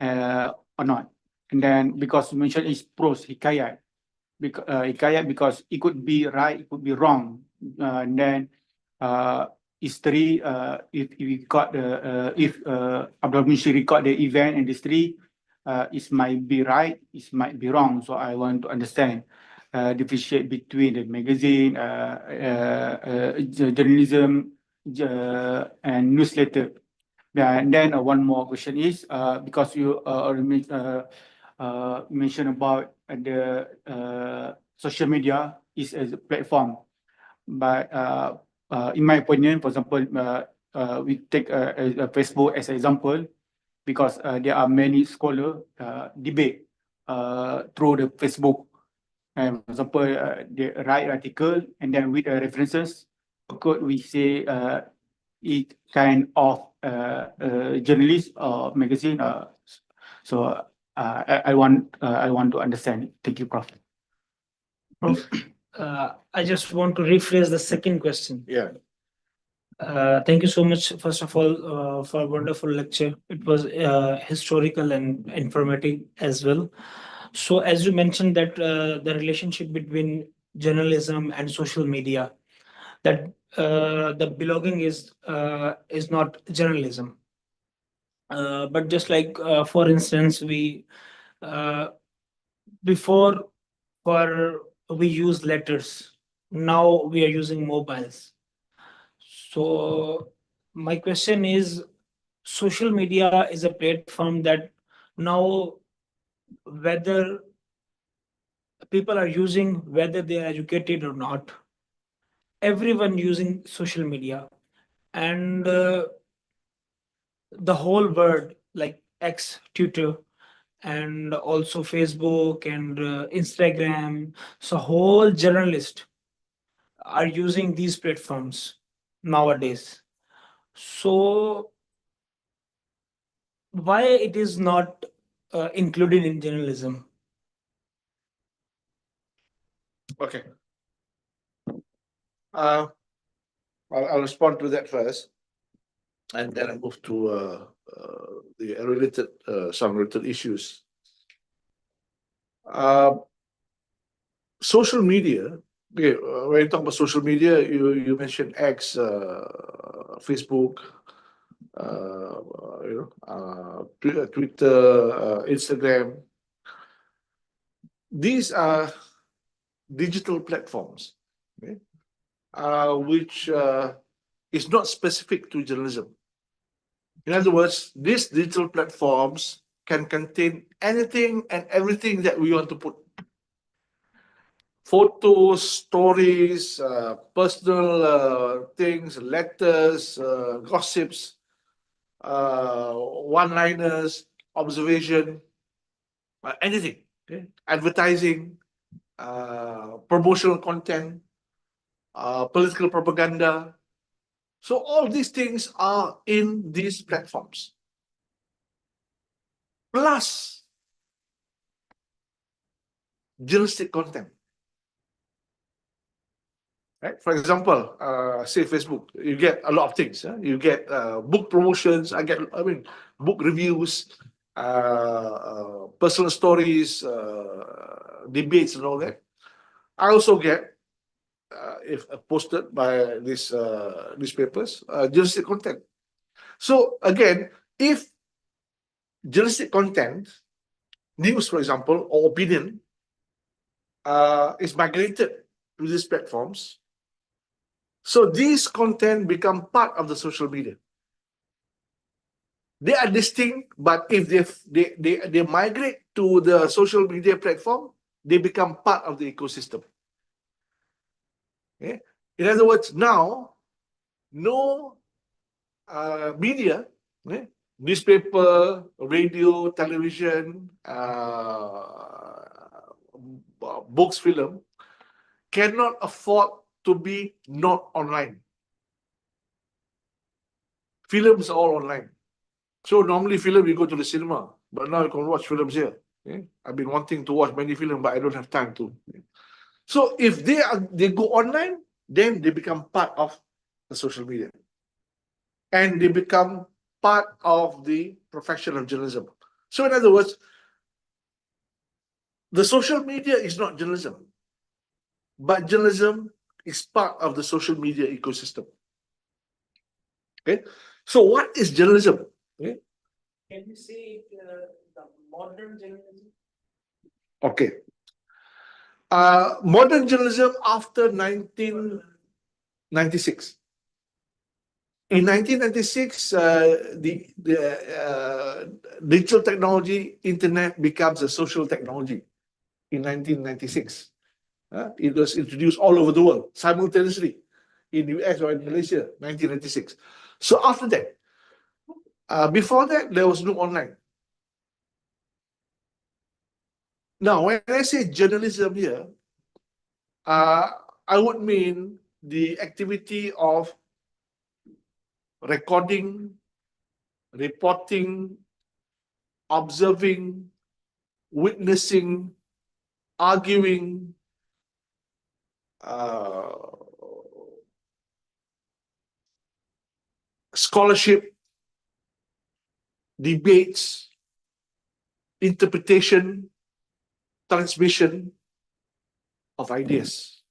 or not? And then because you mentioned it's prose, hikayat, because it could be right, it could be wrong. And then history, if we got the if Abdul Munshi record the event and history, it might be right, it might be wrong. So I want to understand, differentiate between the magazine, journalism, and newsletter. And then one more question is, because you already mentioned about the social media is as a platform, but in my opinion, for example, we take Facebook as an example, because there are many scholars debate through the Facebook. And for example, they write article and then with references, could we say it kind of journalist or magazine? So I want to understand it. Thank you, Prof. Prof, I just want to rephrase the second question. Yeah. Thank you so much, first of all, for a wonderful lecture. It was historical and informative as well. So, as you mentioned that the relationship between journalism and social media, that the belonging is not journalism, but just like for instance, we before we use letters, now we are using mobiles. So my question is, social media is a platform that now, whether people are using, whether they are educated or not, everyone using social media, and the whole world, like X, Twitter, and also Facebook and Instagram. So whole journalists are using these platforms nowadays. So why it is not included in journalism? Okay. I'll respond to that first, and then I move to the related some related issues. Social media. Okay, when you talk about social media, you mentioned X, Facebook, Twitter, Instagram. These are digital platforms, okay, which is not specific to journalism. In other words, these digital platforms can contain anything and everything that we want to put. Photos, stories, personal things, letters, gossips, one-liners, observation, anything. Okay? Advertising, promotional content, political propaganda. So all these things are in these platforms. Plus journalistic content. Right? For example, say Facebook, you get a lot of things. You get book promotions, book reviews, personal stories, debates and all that. I also get, if posted by these newspapers, journalistic content. So again, if journalistic content, news, for example, or opinion, is migrated to these platforms, so these content become part of the social media. They are distinct, but if they migrate to the social media platform, they become part of the ecosystem. Okay? In other words, now no media, newspaper, radio, television, books, film, cannot afford to be not online. Films are all online. So normally film, you go to the cinema, but now you can watch films here. I've been wanting to watch many films, but I don't have time to. So if they go online, then they become part of the social media. And they become part of the profession of journalism. So in other words, the social media is not journalism, but journalism is part of the social media ecosystem. Okay, so what is journalism? Okay. Can you say the modern journalism? Okay. Modern journalism after 1996. In 1996, the digital technology, internet becomes a social technology. In 1996, it was introduced all over the world simultaneously, in the US or in Malaysia, 1996. So after that, before that, there was no online. Now, when I say journalism here, I would mean the activity of recording, reporting, observing, witnessing, arguing, scholarship, debates, interpretation, transmission of ideas.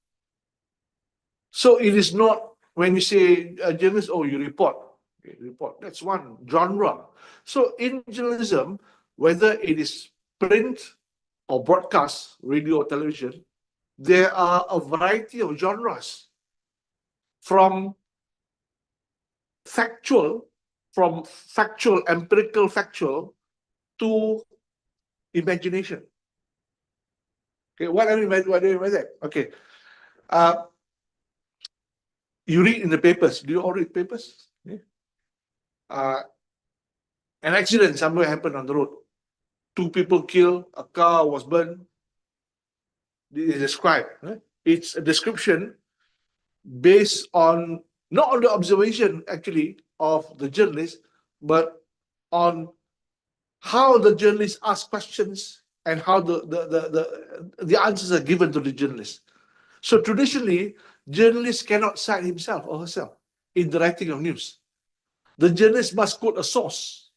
So it is not when you say journalist, oh, you report. Okay, report. That's one genre. So in journalism, whether it is print or broadcast, radio or television, there are a variety of genres from factual, empirical factual to imagination. Okay, what do you mean by that? Okay. You read in the papers. Do you all read papers? Yeah. An accident somewhere happened on the road. 2 people killed, a car was burned. This is described. It's a description based on, not on the observation actually of the journalist, but on how the journalist asks questions and how the answers are given to the journalist. So traditionally, journalist cannot cite himself or herself in the writing of news. The journalist must quote a source.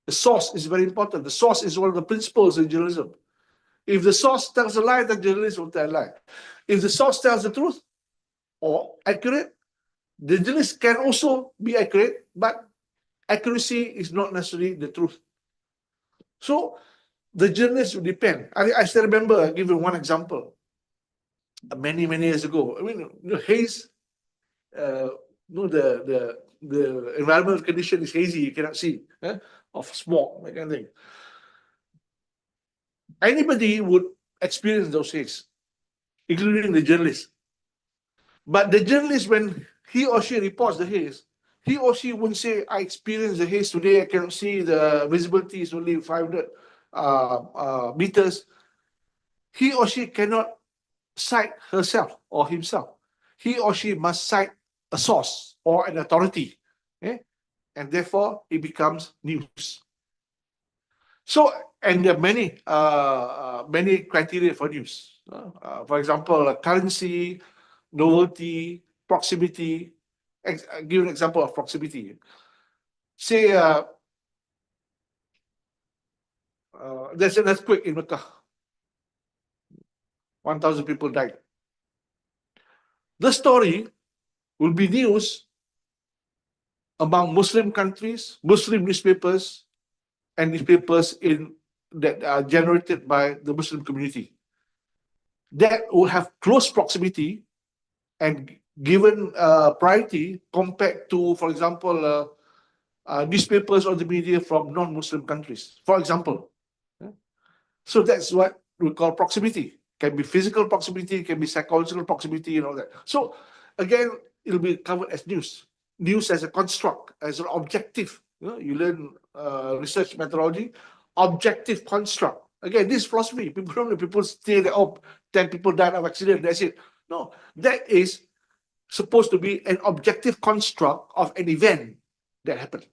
The source is very important. The source is one of the principles in journalism. If the source tells a lie, the journalist will tell a lie. If the source tells the truth or accurate, the journalist can also be accurate, but accuracy is not necessarily the truth. So the journalist will depend. I still remember, I'll give you one example. Many years ago, Hayes No, the environmental condition is hazy, you cannot see, of smog, that kind of thing. Anybody would experience those haze, including the journalist. But the journalist, when he or she reports the haze, he or she wouldn't say, I experienced the haze today, I cannot see, the visibility is only 500 meters. He or she cannot cite herself or himself. He or she must cite a source or an authority. And therefore, it becomes news. So, and there are many criteria for news. For example, currency, novelty, proximity. I'll give an example of proximity. Say there's an earthquake in Mecca. 1,000 people died. The story will be news among Muslim countries, Muslim newspapers, and newspapers that are generated by the Muslim community. That will have close proximity and given priority compared to, for example, newspapers or the media from non-Muslim countries, for example. So that's what we call proximity. Can be physical proximity, can be psychological proximity, and all that. So again, it'll be covered as news. News as a construct, as an objective. You learn research methodology, objective construct. Again, this philosophy, people say that, oh, 10 people died of accident, that's it. No, that is supposed to be an objective construct of an event that happened.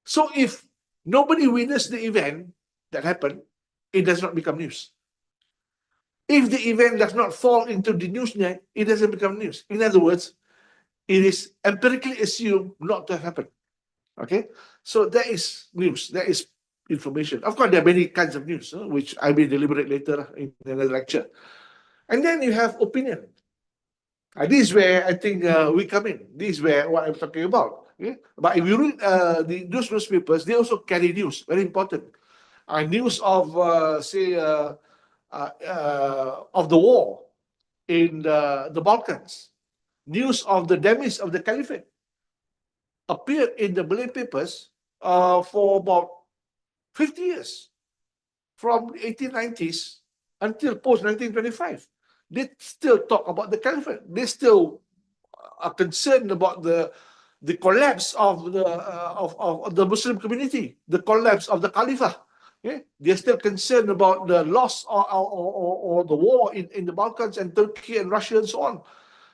So if nobody witnessed the event that happened, it does not become news. If the event does not fall into the news net, it doesn't become news. In other words, it is empirically assumed not to have happened. Okay, so that is news, that is information. Of course, there are many kinds of news, which I will deliberate later in another lecture. And then you have opinion. This is where I think we come in. This is where what I'm talking about. Okay? But if you read those newspapers, they also carry news, very important. News of, say, of the war in the Balkans, news of the damage of the caliphate appeared in the Malay papers for about 50 years, from the 1890s until post-1925. They still talk about the caliphate. They still are concerned about the collapse of the Muslim community, the collapse of the caliphate. Okay? They're still concerned about the loss or the war in the Balkans and Turkey and Russia and so on.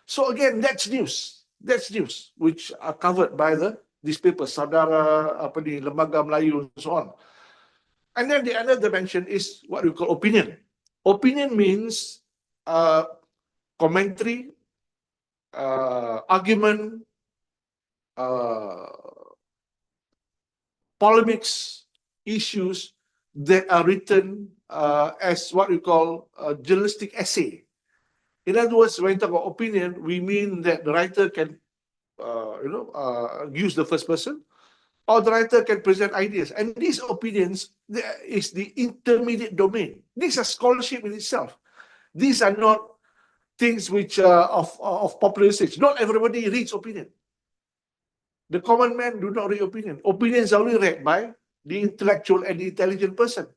So again, that's news. That's news, which are covered by these papers, Saudara, Lembaga Melayu, and so on. And then the other dimension is what we call opinion. Opinion means commentary, argument, polemics, issues that are written as what we call a journalistic essay. In other words, when we talk about opinion, we mean that the writer can, use the first person, or the writer can present ideas. And these opinions is the intermediate domain. These are scholarship in itself. These are not things which are of popular usage. Not everybody reads opinion. The common man do not read opinion. Opinions are only read by the intellectual and the intelligent person.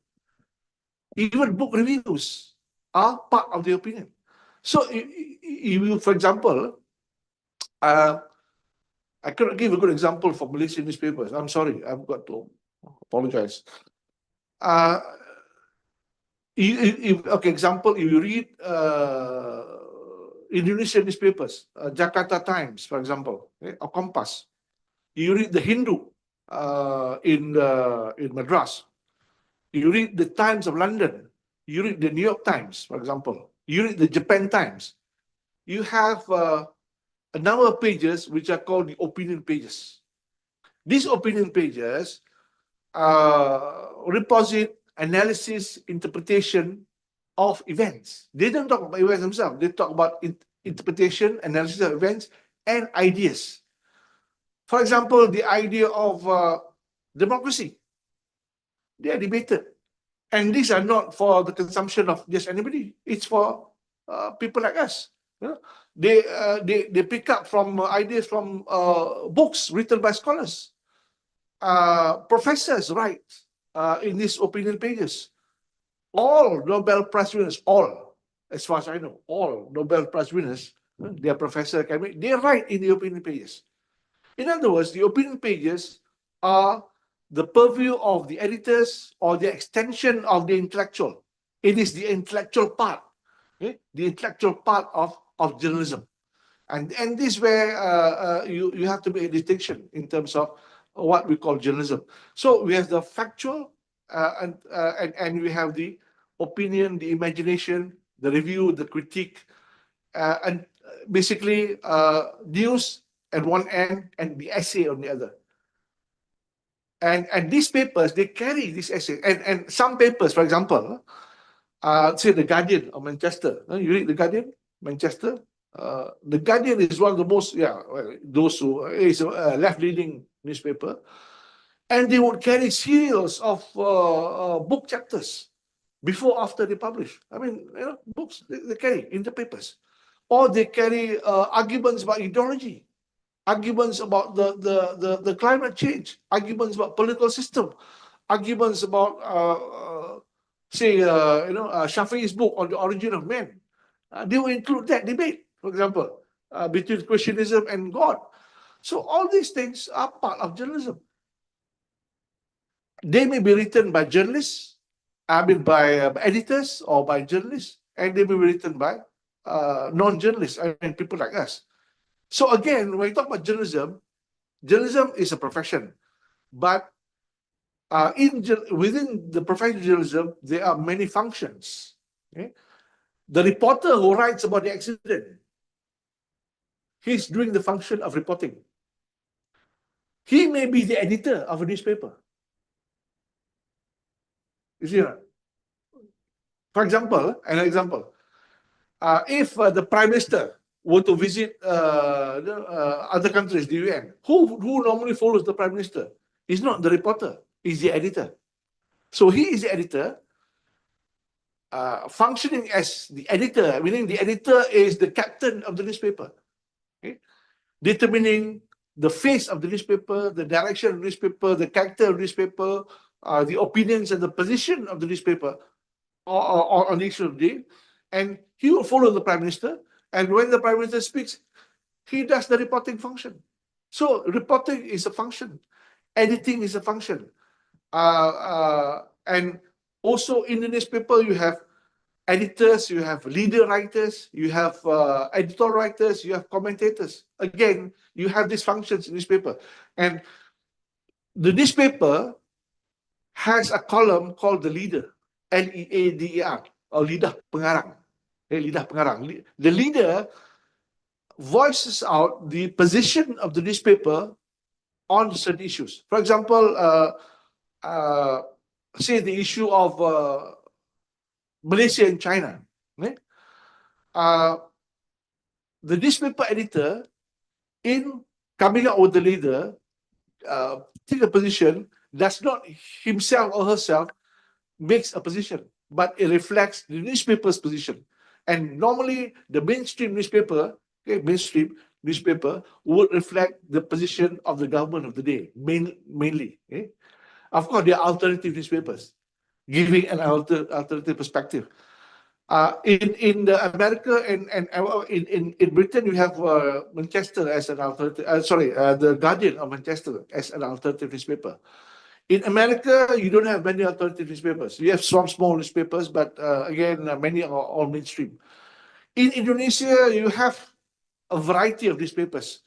Even book reviews are part of the opinion. So, if, for example, I cannot give a good example for Malaysian newspapers. I'm sorry, I've got to apologize. Okay, example, if you read Indonesian newspapers, Jakarta Times, for example, or Kompas, you read the Hindu in Madras, you read the Times of London, you read the New York Times, for example, you read the Japan Times, you have a number of pages which are called the opinion pages. These opinion pages reposit analysis, interpretation of events. They don't talk about events themselves. They talk about interpretation, analysis of events, and ideas. For example, the idea of democracy. They are debated. And these are not for the consumption of just anybody. It's for people like us. They pick up from ideas from books written by scholars. Professors write in these opinion pages. All Nobel Prize winners, all, as far as I know, all Nobel Prize winners, they are professor academic, they write in the opinion pages. In other words, the opinion pages are the purview of the editors or the extension of the intellectual. It is the intellectual part, okay? The intellectual part of journalism. And this is where you have to make a distinction in terms of what we call journalism. So we have the factual and we have the opinion, the imagination, the review, the critique, and basically news at one end and the essay on the other. And these papers, they carry this essay. And some papers, for example, say the Guardian of Manchester. You read the Guardian, Manchester. The Guardian is one of the most, those who is a left-leaning newspaper, and they would carry serials of book chapters before, after they publish. I mean, books they carry in the papers, or they carry arguments about ideology, arguments about the climate change, arguments about political system, arguments about Shafi'i's book on the origin of man. They will include that debate, for example, between Christianism and God. So all these things are part of journalism. They may be written by journalists, by editors or by journalists, and they may be written by non-journalists, people like us. So again, when you talk about journalism, journalism is a profession, but within the profession of journalism, there are many functions. Okay? The reporter who writes about the accident, he's doing the function of reporting. He may be the editor of a newspaper. You see that? For example, if the Prime Minister were to visit other countries, the UN, who normally follows the Prime Minister? It's not the reporter, it's the editor. So he is the editor, functioning as the editor, meaning the editor is the captain of the newspaper, okay? Determining the face of the newspaper, the direction of the newspaper, the character of the newspaper, the opinions and the position of the newspaper on the issue of the day. And he will follow the Prime Minister. And when the Prime Minister speaks, he does the reporting function. So reporting is a function. Editing is a function. And also in the newspaper, you have editors, you have leader writers, you have editorial writers, you have commentators. Again, you have these functions in newspaper. And the newspaper has a column called the leader, Leader, or lidah pengarang. Lidah pengarang. The leader voices out the position of the newspaper on certain issues. For example, say the issue of Malaysia and China. Okay? The newspaper editor, in coming out with the leader, take a position, does not himself or herself makes a position, but it reflects the newspaper's position. And normally, the mainstream newspaper, would reflect the position of the government of the day, mainly. Okay? Of course, there are alternative newspapers giving an alternative perspective. In the America and in Britain, you have Manchester as an alternative. The Guardian of Manchester as an alternative newspaper. In America, you don't have many alternative newspapers. You have some small newspapers, but again, many are all mainstream. In Indonesia, you have a variety of newspapers,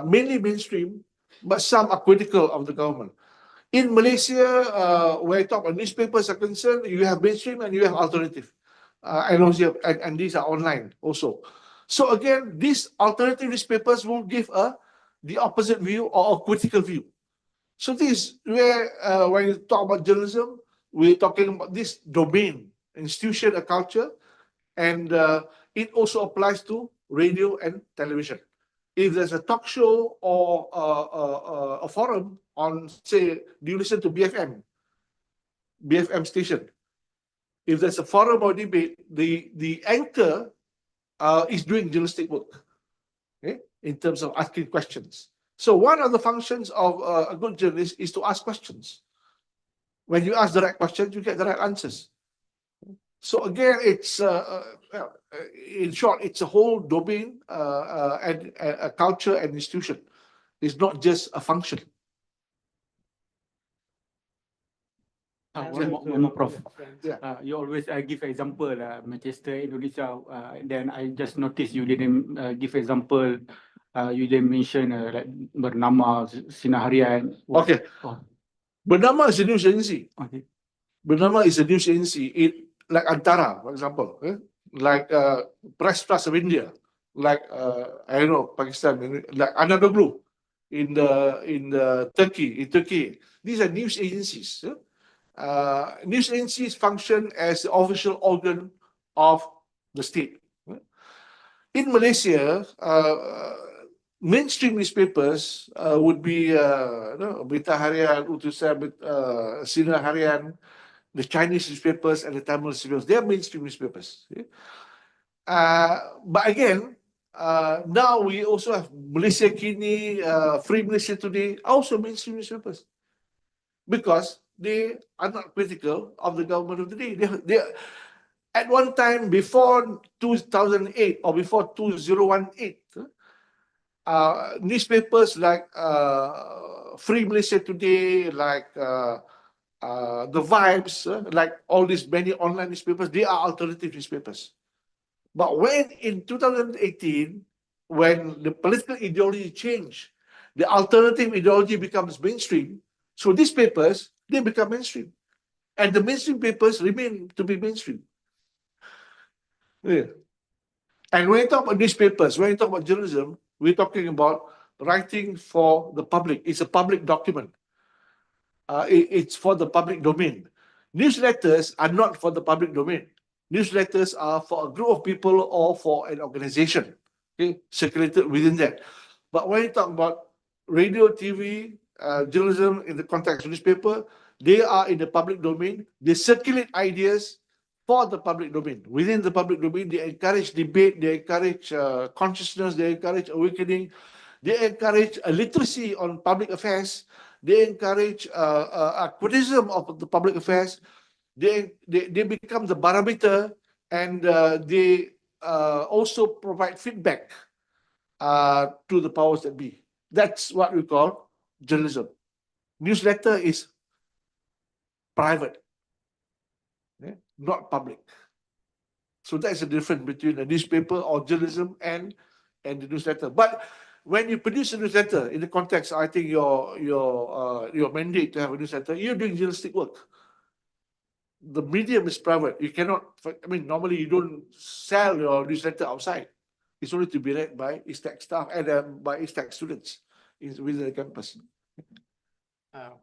mainly mainstream, but some are critical of the government. In Malaysia, where I talk about newspapers are concerned, you have mainstream and you have alternative. And these are online also. So again, these alternative newspapers will give the opposite view or a critical view. So this is where, when you talk about journalism, we're talking about this domain, institution, a culture, and it also applies to radio and television. If there's a talk show or a forum on, say, do you listen to BFM station? If there's a forum or debate, the anchor is doing journalistic work, okay, in terms of asking questions. So one of the functions of a good journalist is to ask questions. When you ask the right questions, you get the right answers. So again, it's in short, it's a whole domain and a culture and institution. It's not just a function. One more, Prof. Yeah. You always give example Manchester, Indonesia. Then I just noticed you didn't give example. You didn't mention like Bernama, Sinar Harian. Okay. Oh, Bernama is a news agency. okay. Bernama is a news agency. It like Antara, for example, like Press Plus of India, like I don't know, Pakistan, like Anadolu in the Turkey. These are news agencies. News agencies function as the official organ of the state. In Malaysia, mainstream newspapers would be Berita Harian, Utusan, Sinar Harian, the Chinese newspapers and the Tamil newspapers. They are mainstream newspapers. But again, now we also have Malaysia Kini, Free Malaysia Today, also mainstream newspapers, because they are not critical of the government of the day. They at one time before 2008 or before 2018, newspapers like Free Malaysia Today, like The Vibes, like all these many online newspapers, they are alternative newspapers. But when in 2018, when the political ideology changed, the alternative ideology becomes mainstream. So these papers, they become mainstream. And the mainstream papers remain to be mainstream. Yeah. And when you talk about newspapers, when you talk about journalism, we're talking about writing for the public. It's a public document. It's for the public domain. Newsletters are not for the public domain. Newsletters are for a group of people or for an organization, okay, circulated within that. But when you talk about radio, TV, journalism in the context of newspaper, they are in the public domain. They circulate ideas for the public domain. Within the public domain, they encourage debate, they encourage consciousness, they encourage awakening, they encourage a literacy on public affairs, they encourage a criticism of the public affairs, they become the barometer, and they also provide feedback to the powers that be. That's what we call journalism. Newsletter is private, not public. So that's the difference between a newspaper or journalism and the newsletter. But when you produce a newsletter in the context, I think your mandate to have a newsletter, you're doing journalistic work. The medium is private. You cannot, I mean, normally you don't sell your newsletter outside. It's only to be read by ISTAC staff and by ISTAC students within the campus.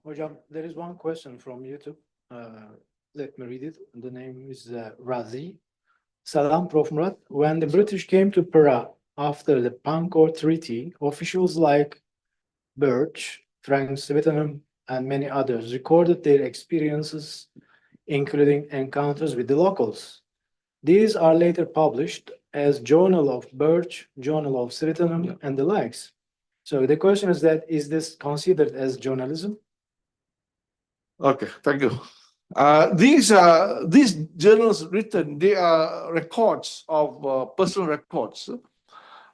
Hojam, there is one question from YouTube. Let me read it. The name is Razi. Salam, Prof. Murad. When the British came to Perak after the Pankor Treaty, officials like Birch, Frank Swettenham, and many others recorded their experiences, including encounters with the locals. These are later published as Journal of Birch, Journal of Swettenham, and the likes. So the question is that, is this considered as journalism? Okay, thank you. These journals written, they are records of personal records,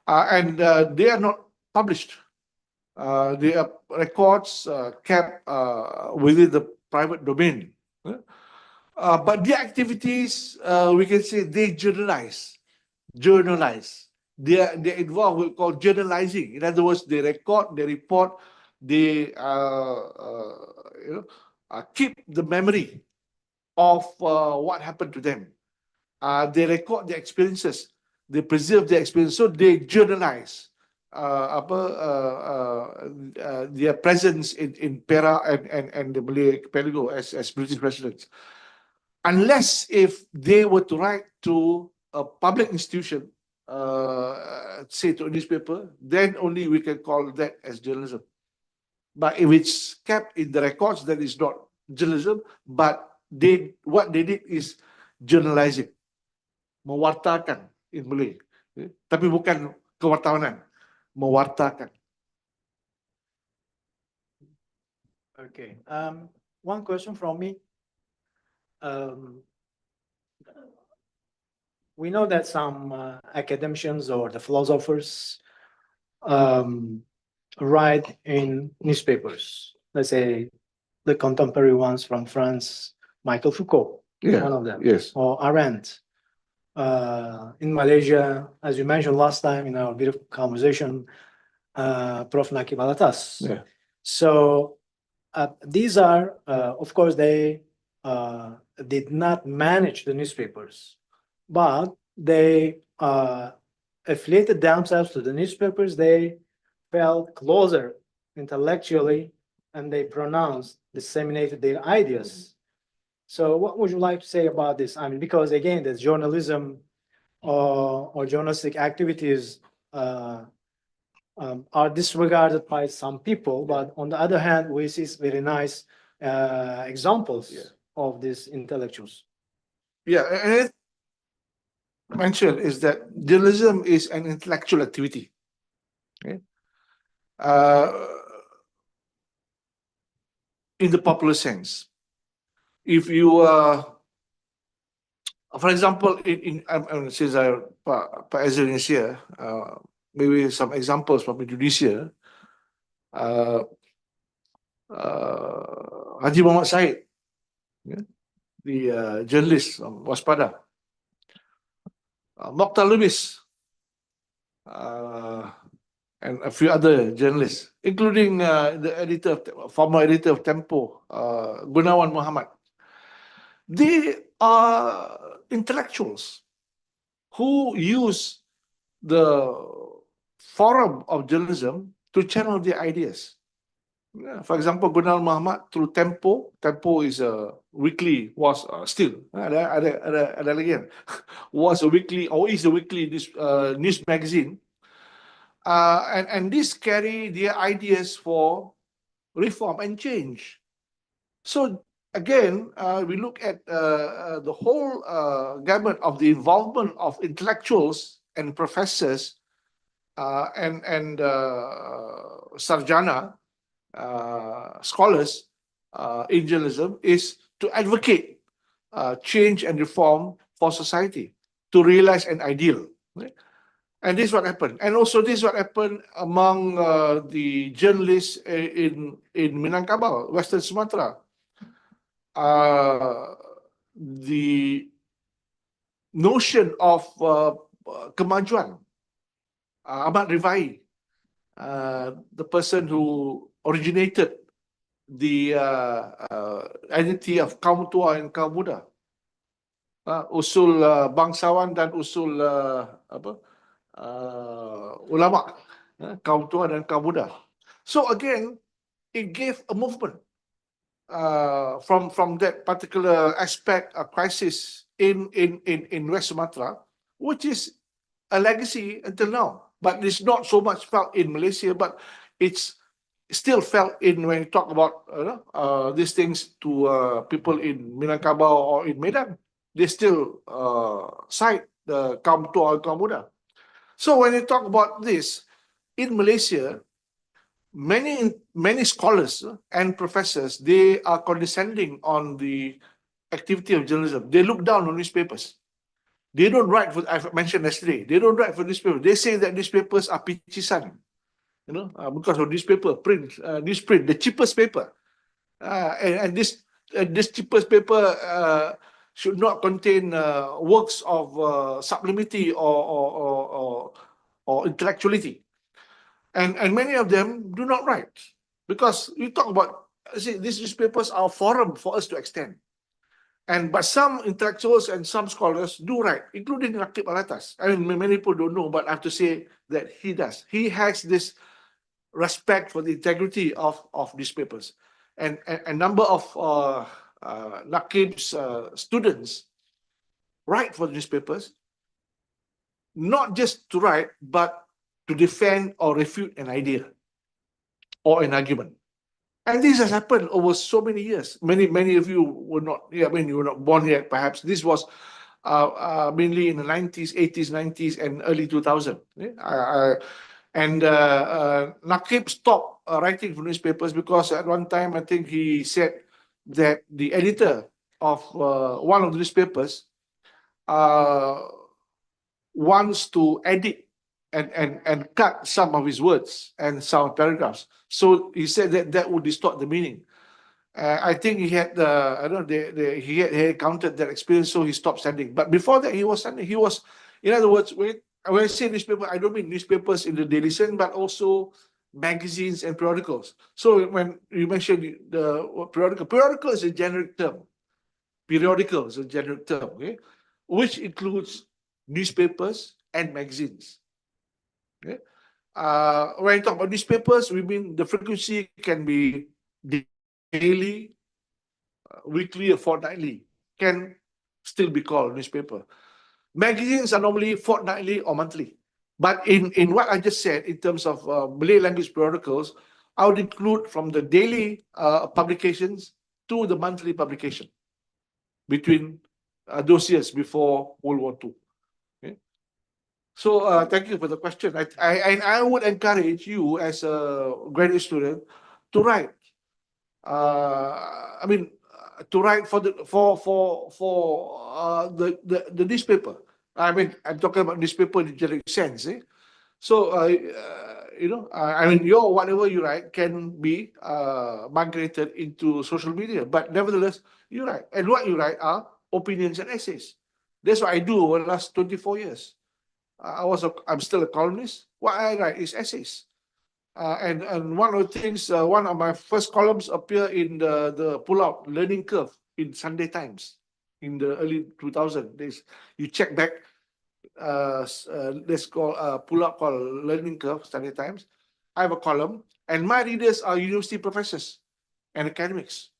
and they are not published. They are records kept within the private domain. But the activities, we can say they journalize. They involve what we call journalizing. In other words, they record, they report, they keep the memory of what happened to them. They record their experiences, they preserve their experience, so they journalize their presence in Perak and the Malay Archipelago as British residents. Unless if they were to write to a public institution, say to a newspaper, then only we can call that as journalism. But if it's kept in the records, that is not journalism, but what they did is journalizing, mewartakan in Malay. Tapi bukan kewartawanan, mewartakan. Okay. One question from me. Um, we know that some academicians or the philosophers write in newspapers. Let's say the contemporary ones from France, Michael Foucault, one of them, Yes. or Arendt. In Malaysia, as you mentioned last time in our beautiful conversation, Prof. Nakib Alatas. Yeah. So these are, of course, they did not manage the newspapers, but they affiliated themselves to the newspapers. They felt closer intellectually, and they pronounced, disseminated their ideas. So, what would you like to say about this? I mean, because again, the journalism or journalistic activities are disregarded by some people, but on the other hand, we see very nice examples Yeah. of these intellectuals. Yeah, and it mentioned is that journalism is an intellectual activity. Okay? In the popular sense, if you for example, since Pak Azrin is here, maybe some examples from Indonesia. Haji Muhammad Said, the journalist Waspada, Mokhtar Lubis, and a few other journalists, including the former editor of Tempo, Gunawan Muhammad. They are intellectuals who use the forum of journalism to channel their ideas. For example, Gunawan Muhammad through Tempo. Tempo is a weekly, was still ada lagi kan? Was a weekly or is a weekly news magazine. And this carry their ideas for reform and change. So again, we look at the whole gamut of the involvement of intellectuals and professors and sarjana scholars in journalism is to advocate change and reform for society, to realize an ideal. Right? And this is what happened. And also this is what happened among the journalists in Minangkabau, Western Sumatra. The notion of kemajuan, Ahmad Rifai, the person who originated the identity of kaum tua and kaum muda, usul bangsawan dan usul ulama, kaum tua dan kaum muda. So again, it gave a movement from that particular aspect, a crisis in West Sumatra, which is a legacy until now. But it's not so much felt in Malaysia, but it's still felt in when you talk about these things to people in Minangkabau or in Medan. They still cite the kaum tua and kaum muda. So when you talk about this in Malaysia, many scholars and professors, they are condescending on the activity of journalism. They look down on newspapers. They don't write for, I mentioned yesterday, they don't write for newspapers. They say that newspapers are picisan, because of newsprint, the cheapest paper. And this cheapest paper should not contain works of sublimity or intellectuality. And many of them do not write, because we talk about, these newspapers are a forum for us to extend. But some intellectuals and some scholars do write, including Nakib Alatas. I mean, many people don't know, but I have to say that he does. He has this respect for the integrity of newspapers. And a number of Nakib's students write for the newspapers, not just to write, but to defend or refute an idea or an argument. And this has happened over so many years. Many of you were not, you were not born yet, perhaps. This was mainly in the 90s, 80s, 90s, and early 2000. And Nakib stopped writing for newspapers because at one time I think he said that the editor of one of the newspapers wants to edit and cut some of his words and some paragraphs. So he said that that would distort the meaning. I think he had I don't know, he had encountered that experience, so he stopped sending. But before that, he was sending. He was, in other words, when I say newspaper, I don't mean newspapers in the Daily Sun, but also magazines and periodicals. So when you mentioned the periodical is a generic term. Periodical is a generic term, okay, which includes newspapers and magazines. Okay? When you talk about newspapers, we mean the frequency can be daily, weekly, or fortnightly, can still be called newspaper. Magazines are normally fortnightly or monthly. But in what I just said, in terms of Malay language periodicals, I would include from the daily publications to the monthly publication between those years before World War II. Okay? So thank you for the question. I would encourage you as a graduate student to write. I mean, to write for the the newspaper. I mean, I'm talking about newspaper in the generic sense. So you know, I mean, your whatever you write can be migrated into social media, but nevertheless, you write, and what you write are opinions and essays. That's what I do over the last 24 years. I'm still a columnist. What I write is essays. And one of the things, one of my first columns appear in the pull-out learning curve in Sunday Times in the early 2000s. You check back, let's call pull-out called learning curve, Sunday Times. I have a column, and my readers are university professors and academics.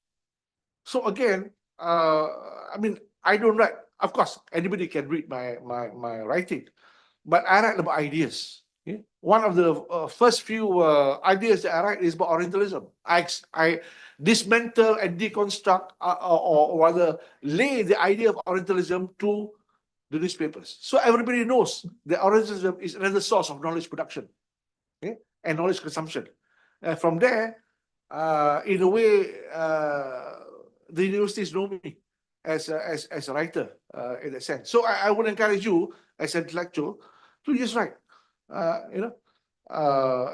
So again, I mean, I don't write. Of course, anybody can read my writing, but I write about ideas. Okay? One of the first few ideas that I write is about Orientalism. I dismantle and deconstruct, or rather lay the idea of Orientalism to the newspapers. So everybody knows that Orientalism is another source of knowledge production, okay, and knowledge consumption. From there, in a way, the universities know me as a writer in that sense. So I would encourage you as an intellectual to just write, you know,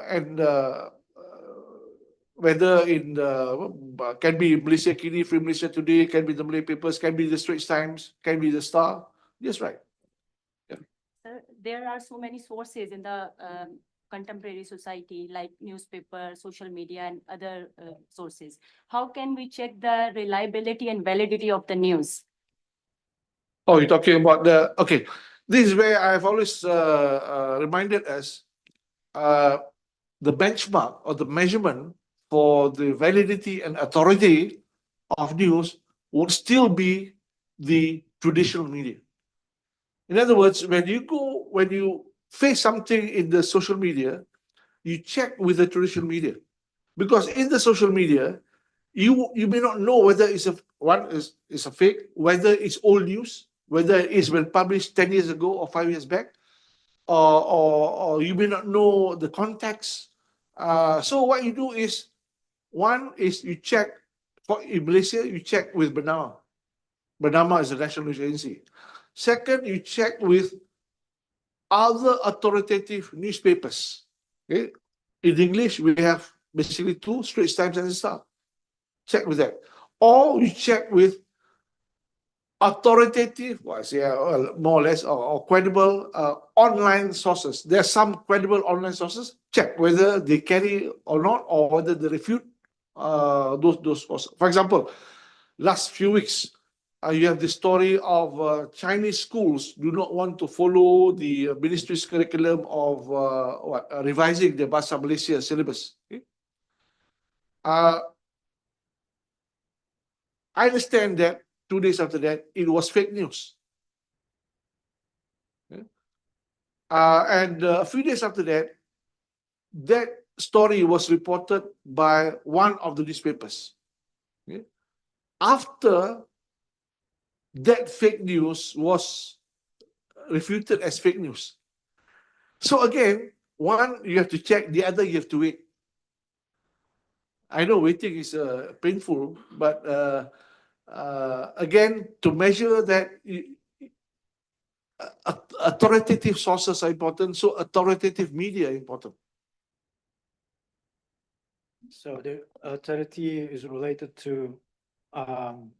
and whether in the can be Malaysia Kini, Free Malaysia Today, can be the Malay papers, can be the Straits Times, can be the Star, just write. Sir, there are so many sources in the contemporary society, like newspaper, social media, and other sources. How can we check the reliability and validity of the news? Oh, you're talking about the, okay. This is where I've always reminded us the benchmark or the measurement for the validity and authority of news would still be the traditional media. In other words, when you face something in the social media, you check with the traditional media. Because in the social media, you may not know whether it's a fake, whether it's old news, whether it's been published 10 years ago or 5 years back, or you may not know the context. So what you do is, one is you check, in Malaysia, you check with Bernama. Bernama is the national news agency. Second, you check with other authoritative newspapers. Okay? In English, we have basically two, Straits Times and the Star. Check with that. Or you check with authoritative, more or less, or credible online sources. There are some credible online sources. Check whether they carry or not, or whether they refute those sources. For example, last few weeks, you have the story of Chinese schools do not want to follow the ministry's curriculum of revising the Bahasa Malaysia syllabus. Okay? I understand that 2 days after that, it was fake news. Okay? And a few days after that, that story was reported by one of the newspapers. Okay? After that fake news was refuted as fake news. So again, one, you have to check, the other, you have to wait. I know waiting is painful, but again, to measure that authoritative sources are important, so authoritative media are important. So the authority is related to um,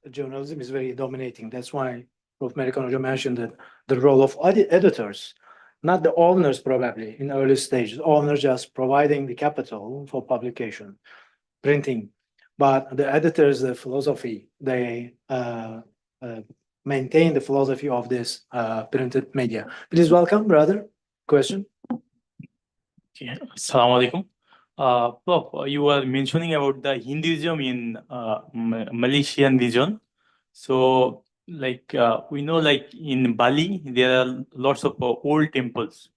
journalism is very dominating. That's why Prof. Americano mentioned that the role of editors, not the owners probably in early stages, owners just providing the capital for publication, printing, but the editors, the philosophy, they maintain the philosophy of this printed media. Please welcome, brother. Question? Okay. Assalamu alaikum. Prof, you were mentioning about the Hinduism in Malaysian region. So, like we know, like in Bali, there are lots of old temples.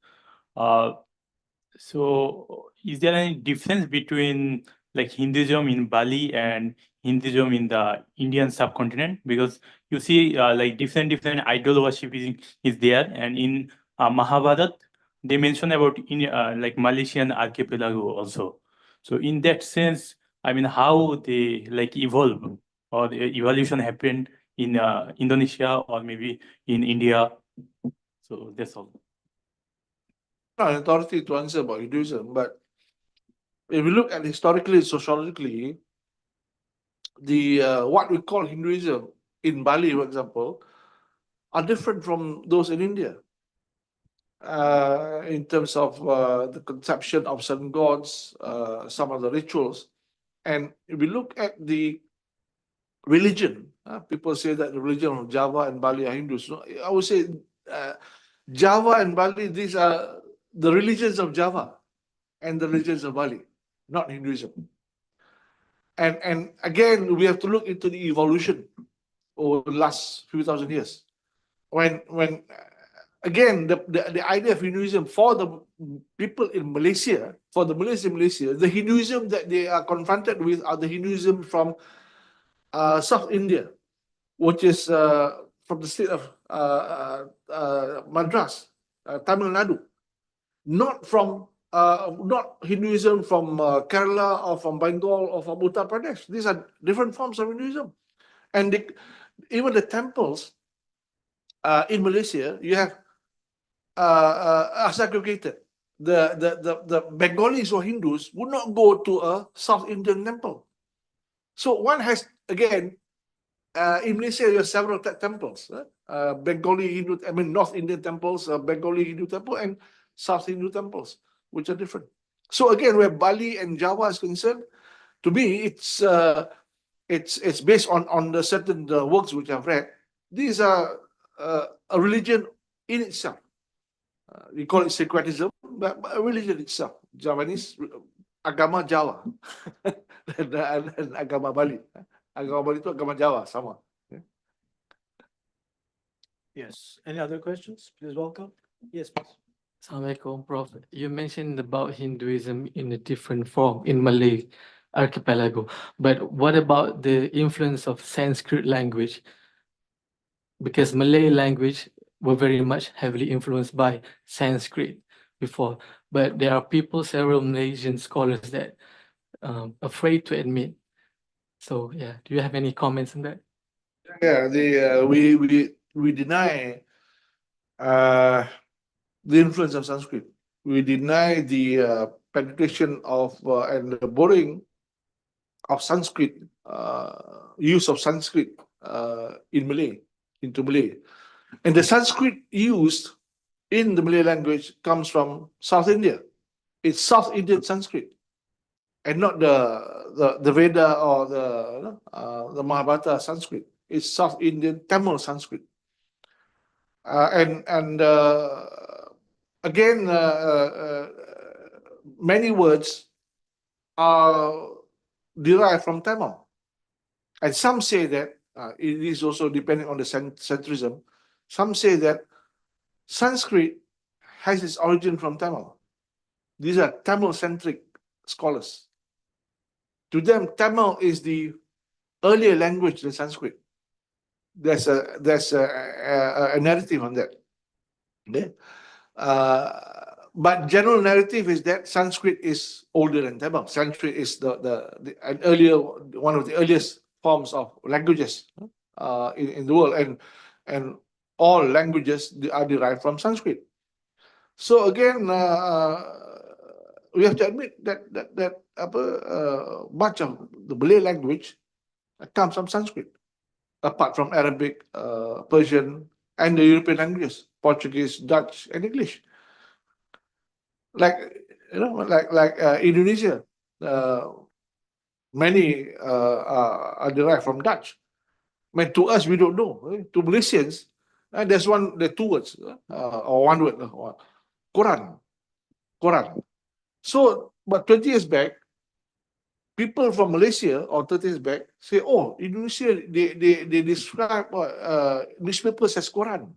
So, is there any difference between like Hinduism in Bali and Hinduism in the Indian subcontinent? Because you see, like different idol worship is there, and in Mahabharat, they mention about in like Malaysian archipelago also. So, in that sense, I mean, how they like evolve or the evolution happened in Indonesia or maybe in India. So that's all. Not an authority to answer about Hinduism, but if we look at historically, sociologically, the what we call Hinduism in Bali, for example, are different from those in India. In terms of the conception of certain gods, some of the rituals. And if we look at the religion, people say that the religion of Java and Bali are Hindus. No, I would say Java and Bali, these are the religions of Java and the religions of Bali, not Hinduism. And again, we have to look into the evolution over the last few thousand years. When again, the idea of Hinduism for the people in Malaysia, for the Malays in Malaysia, the Hinduism that they are confronted with are the Hinduism from South India, which is from the state of Madras, Tamil Nadu, not from not Hinduism from Kerala or from Bengal or from Uttar Pradesh. These are different forms of Hinduism, and even the temples in Malaysia, you have segregated. The Bengalis or Hindus would not go to a South Indian temple. So one has, again, in Malaysia, you have several temples. Bengali Hindu, I mean, North Indian temples, Bengali Hindu temple, and South Hindu temples, which are different. So again, where Bali and Java is concerned, to me, it's based on the certain works which I've read. These are a religion in itself. We call it syncretism, but a religion itself. Javanese, agama Jawa, dan agama Bali. Agama Bali itu agama Jawa, sama. Yes. Any other questions? Please welcome. Yes, please. Assalamualaikum, Prof. You mentioned about Hinduism in a different form in Malay archipelago, but what about the influence of Sanskrit language? Because Malay language were very much heavily influenced by Sanskrit before, but there are people, several Malaysian scholars that afraid to admit. So yeah, do you have any comments on that? Yeah, we deny the influence of Sanskrit. We deny the penetration of and the borrowing of Sanskrit, use of Sanskrit in Malay, into Malay. And the Sanskrit used in the Malay language comes from South India. It's South Indian Sanskrit, and not the Veda or the Mahabharata Sanskrit. It's South Indian Tamil Sanskrit. And again, many words are derived from Tamil. And some say that, it is also depending on the centrism, some say that Sanskrit has its origin from Tamil. These are Tamil-centric scholars. To them, Tamil is the earlier language than Sanskrit. there's a narrative on that. Okay. But general narrative is that Sanskrit is older than Tamil. Sanskrit is an earlier, one of the earliest forms of languages in the world, and all languages are derived from Sanskrit. So again, we have to admit that much of the Malay language comes from Sanskrit, apart from Arabic, Persian, and the European languages, Portuguese, Dutch, and English. Like Indonesia, many are derived from Dutch. I mean, to us, we don't know. To Malaysians, there are two words or one word, Quran. Quran. So, but 20 years back, people from Malaysia or 30 years back say, oh, Indonesia, they describe newspapers as Quran.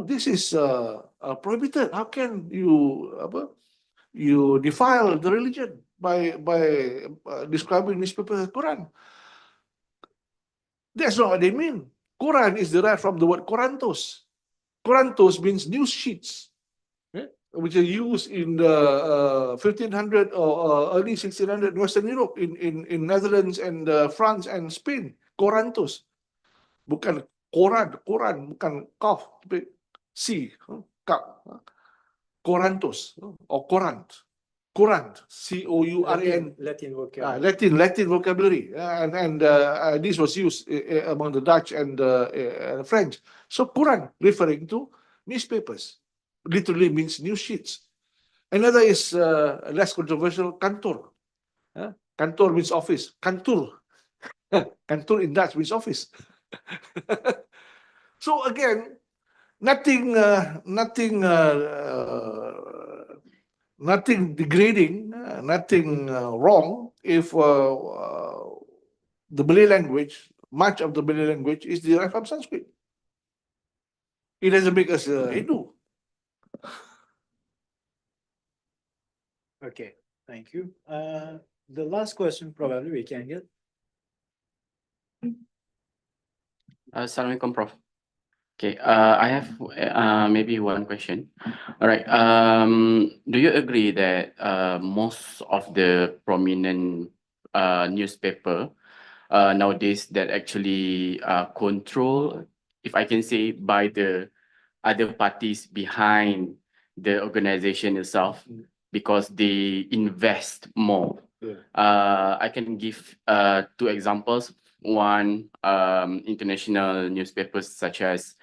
This is prohibited. How can you defile the religion by describing newspapers as Quran? That's not what they mean. Quran is derived from the word Corantos. Corantos means news sheets, which are used in the 1500 or early 1600 Western Europe, in Netherlands and France and Spain. Corantos. Bukan Quran, bukan Qaf, tapi C, Kaf. Corantos or Corant. Courant, Couran, Latin vocabulary, and this was used among the Dutch and the French. So Quran, referring to newspapers, literally means news sheets. Another is less controversial, kantor. Kantor means office. Kantur, kantur in Dutch means office. So again, nothing degrading, nothing wrong if the Malay language, much of the Malay language is derived from Sanskrit. It doesn't make us Hindu. Okay, thank you. The last question probably we can get. Assalamualaikum, Prof. Okay, I have maybe one question. All right. Do you agree that most of the prominent newspaper nowadays that actually control, if I can say, by the other parties behind the organization itself, because they invest more? I can give two examples. One, international newspapers such as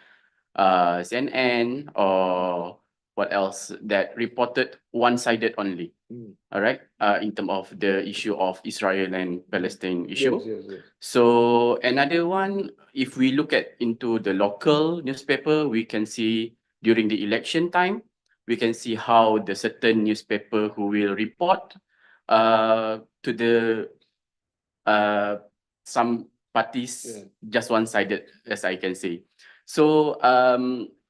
CNN, or what else, that reported one-sided only. All right, in terms of the issue of Israel and Palestine issue. Yes. So another one, if we look at into the local newspaper, we can see during the election time, we can see how the certain newspaper who will report to the some parties just one-sided, as I can say. So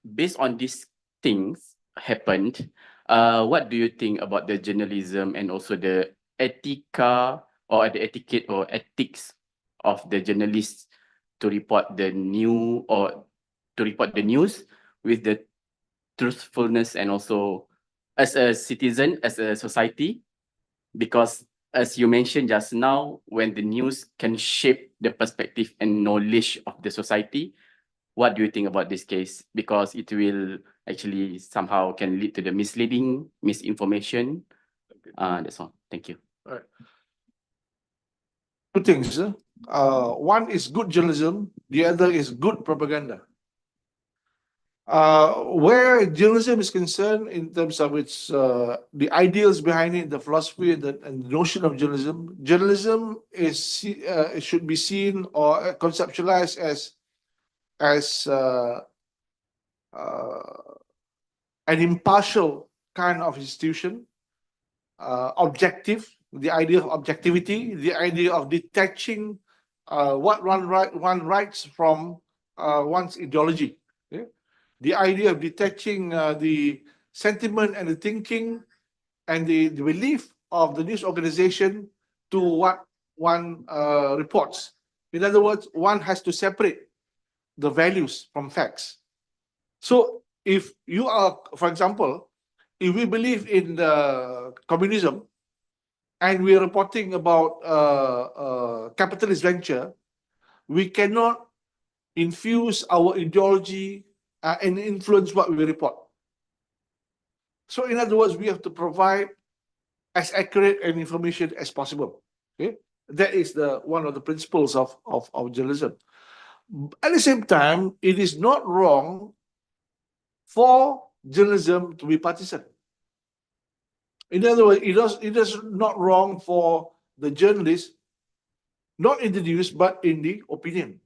based on these things happened, what do you think about the journalism and also the etika or the etiquette or ethics of the journalists to report the news with the truthfulness, and also as a citizen, as a society? Because as you mentioned just now, when the news can shape the perspective and knowledge of the society, what do you think about this case? Because it will actually somehow can lead to the misleading, misinformation. That's all. Thank you. Right. Two things. One is good journalism, the other is good propaganda. Where journalism is concerned, in terms of its the ideals behind it, the philosophy and the notion of journalism is should be seen or conceptualized as an impartial kind of institution, objective, the idea of objectivity, the idea of detaching what one writes from one's ideology. The idea of detaching the sentiment and the thinking and the belief of the news organization to what one reports. In other words, one has to separate the values from facts. So if you are, for example, if we believe in the communism and we are reporting about capitalist venture, we cannot infuse our ideology and influence what we report. So in other words, we have to provide as accurate an information as possible. Okay, that is the one of the principles of journalism. At the same time, it is not wrong for journalism to be partisan. In other words, it is not wrong for the journalist, not in the news, but in the opinion,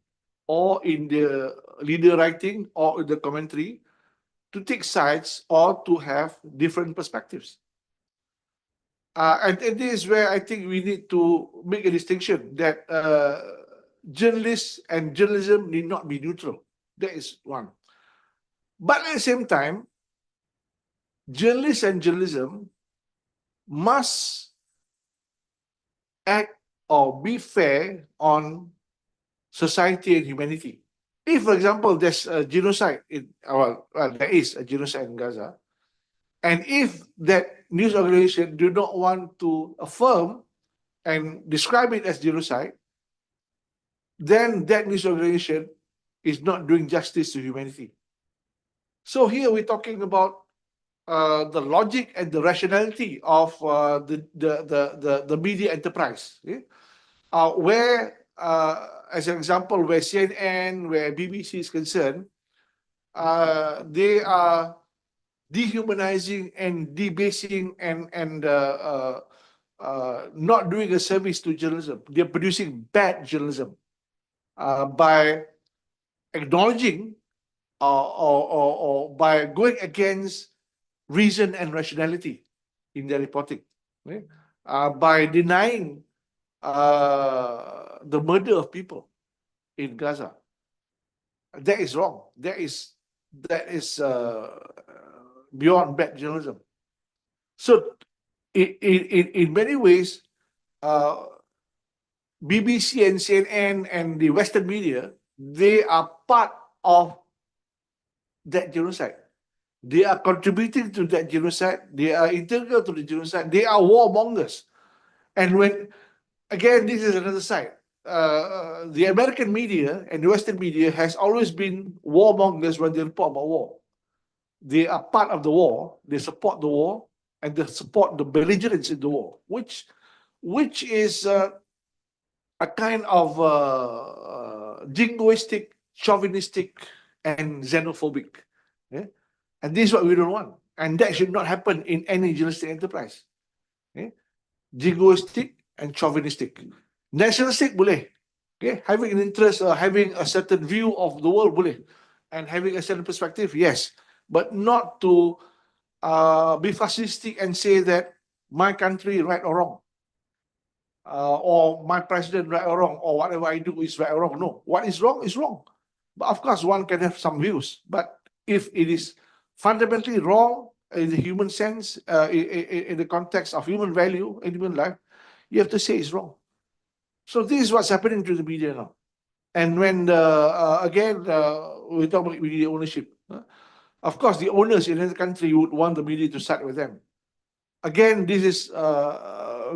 or in the leader writing, or in the commentary, to take sides or to have different perspectives. And this is where I think we need to make a distinction that journalists and journalism need not be neutral. That is one. But at the same time, journalists and journalism must act or be fair on society and humanity. If, for example, there's a genocide well, there is a genocide in Gaza, and if that news organization do not want to affirm and describe it as genocide, then that news organization is not doing justice to humanity. So here we're talking about the logic and the rationality of the media enterprise. Okay? Where, as an example, where CNN, where BBC is concerned, they are dehumanizing and debasing and not doing a service to journalism. They're producing bad journalism by acknowledging or by going against reason and rationality in their reporting, okay? By denying the murder of people in Gaza. That is wrong. That is beyond bad journalism. So in many ways, BBC and CNN and the Western media, they are part of that genocide. They are contributing to that genocide. They are integral to the genocide. They are warmongers. And when, again, this is another side. The American media and the Western media has always been warmongers when they report about war. They are part of the war. They support the war, and they support the belligerents in the war, which is a kind of jingoistic, chauvinistic, and xenophobic. Yeah? And this is what we don't want. And that should not happen in any journalistic enterprise. Okay? Jingoistic and chauvinistic. Nationalistic boleh. Okay? Having an interest, having a certain view of the world boleh. And having a certain perspective, yes. But not to be fascistic and say that my country right or wrong. Or my president right or wrong, or whatever I do is right or wrong. No, what is wrong is wrong. But of course, one can have some views. But if it is fundamentally wrong in the human sense, in the context of human value in human life, you have to say it's wrong. So this is what's happening to the media now. And when, again, we talk about media ownership. Of course, the owners in the country would want the media to side with them. Again, this is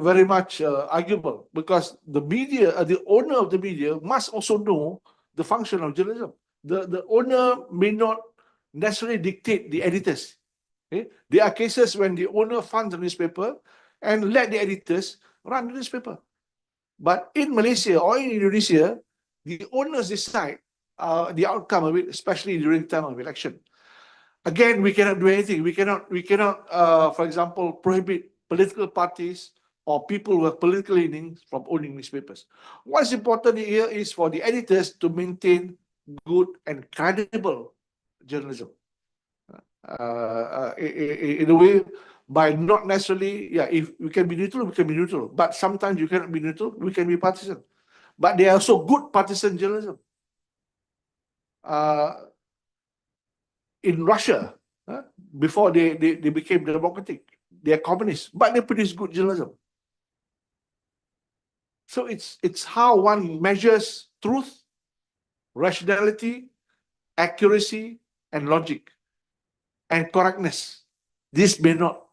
very much arguable because the media, the owner of the media must also know the function of journalism. The owner may not necessarily dictate the editors. Okay? There are cases when the owner funds the newspaper and let the editors run the newspaper. But in Malaysia or in Indonesia, the owners decide the outcome of it, especially during the time of election. Again, we cannot do anything. We cannot, for example, prohibit political parties or people with political leanings from owning newspapers. What's important here is for the editors to maintain good and credible journalism. In a way, by not necessarily, if we can be neutral, we can be neutral. But sometimes you cannot be neutral, we can be partisan. But there are also good partisan journalism. In Russia, before they became democratic, they are communists, but they produce good journalism. So it's how one measures truth, rationality, accuracy and logic and correctness. This may not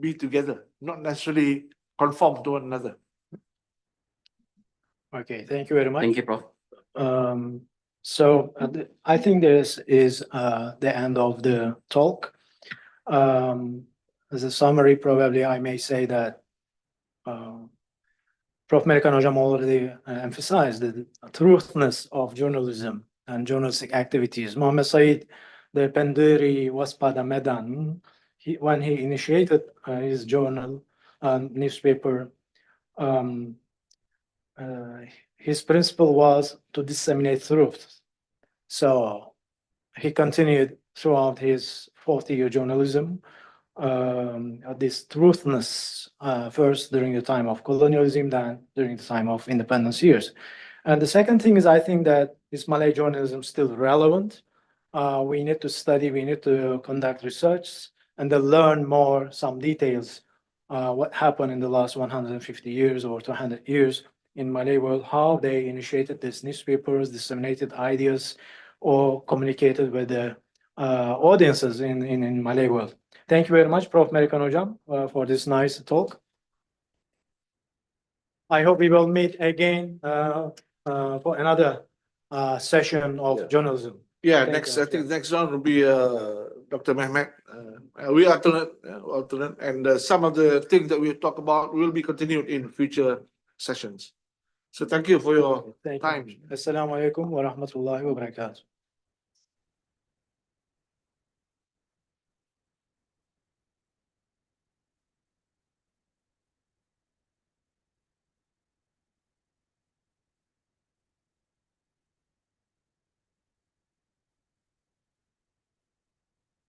be together, not necessarily conform to one another. Okay, thank you very much. Thank you, Prof. I think this is the end of the talk. As a summary, probably I may say that Prof. Merikan Hocam already emphasized the truthness of journalism and journalistic activities. Mohammed Said, the Penduri Waspada Medan, when he initiated his journal and newspaper, his principle was to disseminate truth. So he continued throughout his 40-year journalism this truthness, first during the time of colonialism, then during the time of independence years. And the second thing is, I think that this Malay journalism is still relevant. We need to study, we need to conduct research, and then learn more, some details, what happened in the last 150 years or 200 years in Malay world, how they initiated these newspapers, disseminated ideas, or communicated with the audiences in Malay world. Thank you very much, Prof. Merikan Hocam, for this nice talk. I hope we will meet again for another session of journalism. Yeah, Thank next, you. I think next one will be Dr. Mehmet. We alternate, and some of the things that we talk about will be continued in future sessions. So thank you for your Thank time. you. Assalamu alaikum wa rahmatullahi wa barakatuh.